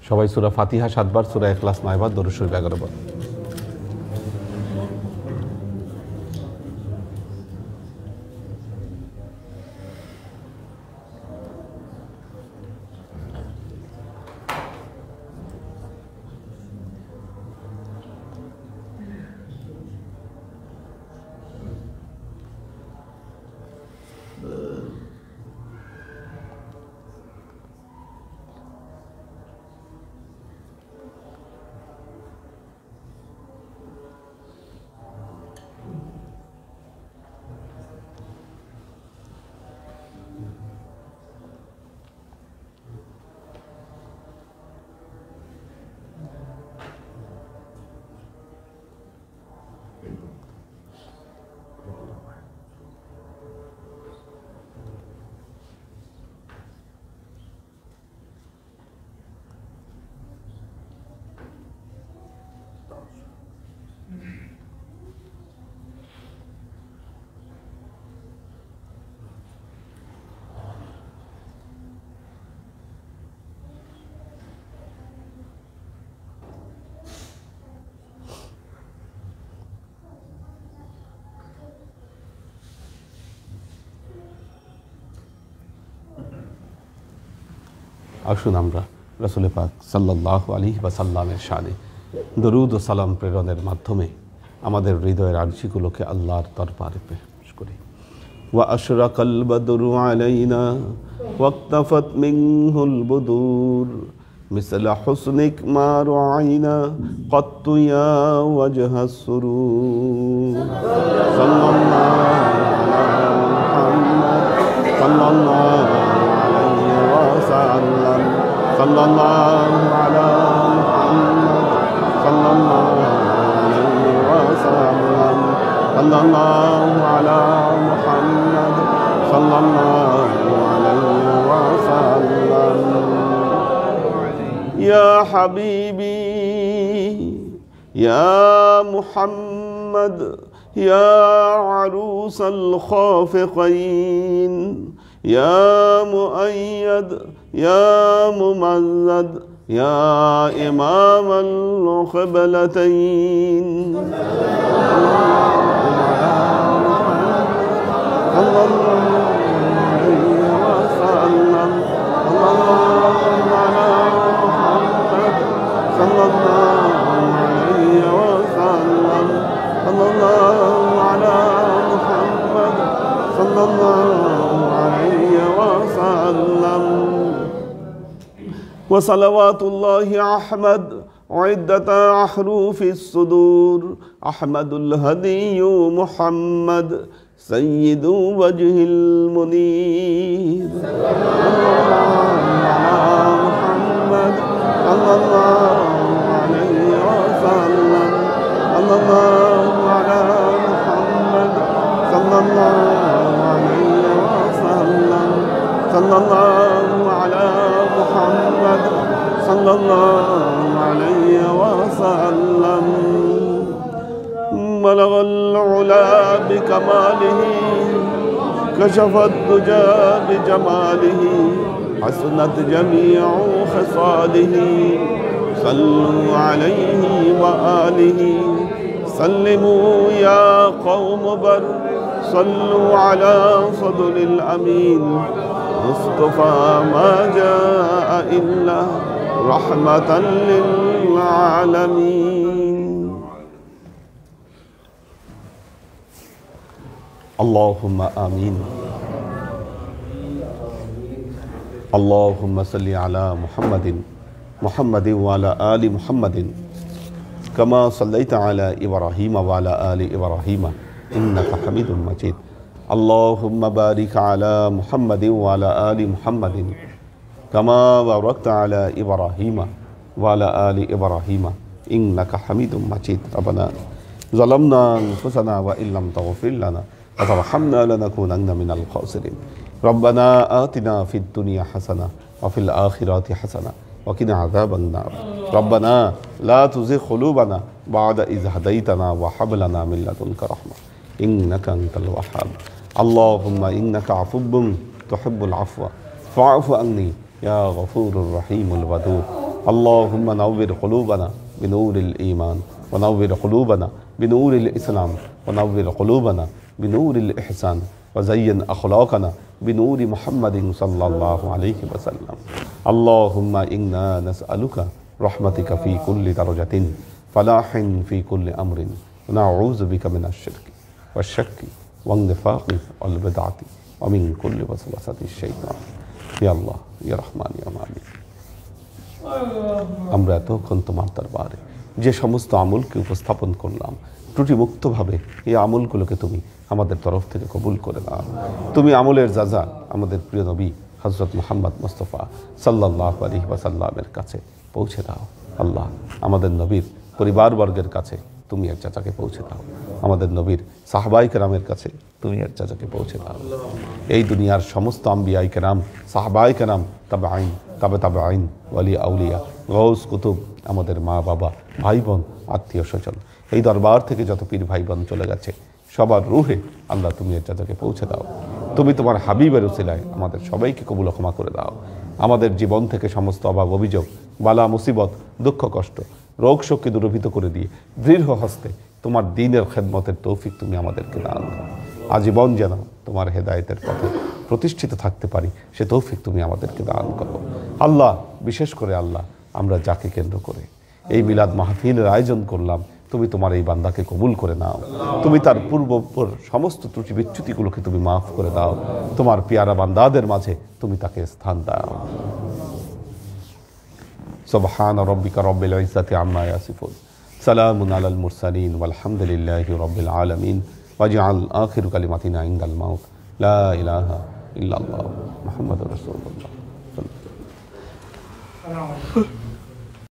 সবাই সূরা ফাতিহা 7 বার, সূরা ইখলাস 9 বার, দরুদ শরীফ 11 বার। আসুন আমরা রাসূল পাক সাল্লাল্লাহু আলাইহি ওয়াসাল্লামের শানে দরুদ ও সালাম প্রেরণের মাধ্যমে আমাদের হৃদয়ের আরজিগুলোকে আল্লাহর দরবারে পেশ করি। وأشرق البدر علينا واقتفت منه البدور مثل حسنك ما رعينا قط يا وجه السرور صلى الله على محمد صلى الله عليه وسلم صلى الله على محمد صلى الله عليه وسلم صلى الله على محمد صلى الله عليه وسلم يا حبيبي يا محمد يا عروس الخافقين يا مؤيد يا ممجد يا إمام القبلتين صلى الله عليه وسلم صلى الله على محمد صلى الله عليه وسلم صلى الله على محمد صلى الله عليه وسلم وصلوات الله أحمد عدة أحرف الصدور أحمد الهدي محمد سيد وجه المنير صلى الله على محمد صلى الله عليه وسلم صلى الله على محمد صلى الله عليه وسلم صلى الله على محمد صلى الله عليه وسلم بلغ العلا بكماله كشف الدجى بجماله حسنت جميع خصاله صلوا عليه وآله سلموا يا قوم بر صلوا على صدر الأمين مصطفى ما جاء إلا رحمة للعالمين اللهم آمين اللهم صل على محمد وعلى آل محمد كما صليت على إبراهيم وعلى آل إبراهيم إنك حميد مجيد اللهم بارك على محمد وعلى آل محمد كما باركت على إبراهيم وعلى آل إبراهيم إنك حميد مجيد ربنا ظلمنا أنفسنا وإن لم تغفر لنا وترحمنا لنكونن من الخاسرين ربنا آتنا في الدنيا حسنة وفي الآخرة حسنة وقنا عذاب النار ربنا لا تزغ قلوبنا بعد إذ هديتنا وهب لنا من لدنك رحمة إنك أنت الوهاب اللهم إنك عفو تحب العفو فاعف عني يا غفور الرحيم الودود اللهم نور قلوبنا بنور الإيمان ونور قلوبنا بنور الإسلام ونور قلوبنا بنور الإحسان وزين أخلاقنا بنور محمد صلى الله عليه وسلم اللهم إنا نسألك رحمتك في كل درجة فلاح في كل أمر ونعوذ بك من الشرك والشك والنفاق والبدعة ومن كل وسوسة الشيطان يا الله يا رحمن يا مالك আমরা এতক্ষণ তোমার দরবারে যে সমস্ত আমলকে উপস্থাপন করলাম ত্রুটিমুক্তভাবে এই আমলগুলোকে তুমি আমাদের তরফ থেকে কবুল করে নাও। তুমি আমলের যাজা আমাদের প্রিয় নবী হযরত মুহাম্মদ মুস্তাফা সাল্লাল্লাহু আলাইহি ওয়াসাল্লামের কাছে পৌঁছে দাও। আল্লাহ, আমাদের নবীর পরিবারবর্গের কাছে তুমি এর যাজাকে পৌঁছে দাও। আমাদের নবীর সাহাবায়ে কেরামের কাছে তুমি এর যাজাকে পৌঁছে দাও। এই দুনিয়ার সমস্ত আম্বিয়ায়ে কেরাম, সাহাবায়ে কেরাম, তাবেঈন, তাবেঈন, ওয়ালি আউলিয়া, গাউস, কুতুব, আমাদের মা বাবা, ভাই বোন, আত্মীয় স্বজন, এই দরবার থেকে যত পীর ভাই বোন চলে গেছে সবার রুহে আল্লাহ তুমি এর যাজাকে পৌঁছে দাও। তুমি তোমার হাবিবের উসিলায় আমাদের সবাইকে কবুল ক্ষমা করে দাও। আমাদের জীবন থেকে সমস্ত অভাব অভিযোগ, বালা মুসিবত, দুঃখ কষ্ট, রোগ শোককে দূরীভূত করে দিয়ে দৃঢ় হস্তে তোমার দ্বীনের খেদমতের তৌফিক তুমি আমাদেরকে দান করো। আজীবন যেন তোমার হেদায়েতের পথে প্রতিষ্ঠিত থাকতে পারি সে তৌফিক তুমি আমাদেরকে দান করো। আল্লাহ, বিশেষ করে আল্লাহ, আমরা যাকে কেন্দ্র করে এই মিলাদ মাহফিলের আয়োজন করলাম, তুমি তোমার এই বান্দাকে কবুল করে নাও, তুমি তার পূর্ব সমস্ত ত্রুটি বিচ্যুতিগুলোকে তুমি মাফ করে দাও, তোমার পেয়ারা বান্দাদের মাঝে তুমি তাকে স্থান দাও। সুবহান রাব্বিকা রাব্বিল ইজ্জাতি আম্মা ইয়াসিফুন, সালামুন আলাল মুরসালিন, ওয়ালহামদুলিল্লাহি রাব্বিল আলামিন। ওয়াজআল আখিরু কালিমাতিনা ইনদাল মাউত লা ইলাহা ইল্লাল্লাহ মুহাম্মাদুর রাসূলুল্লাহ। আসসালামু আলাইকুম।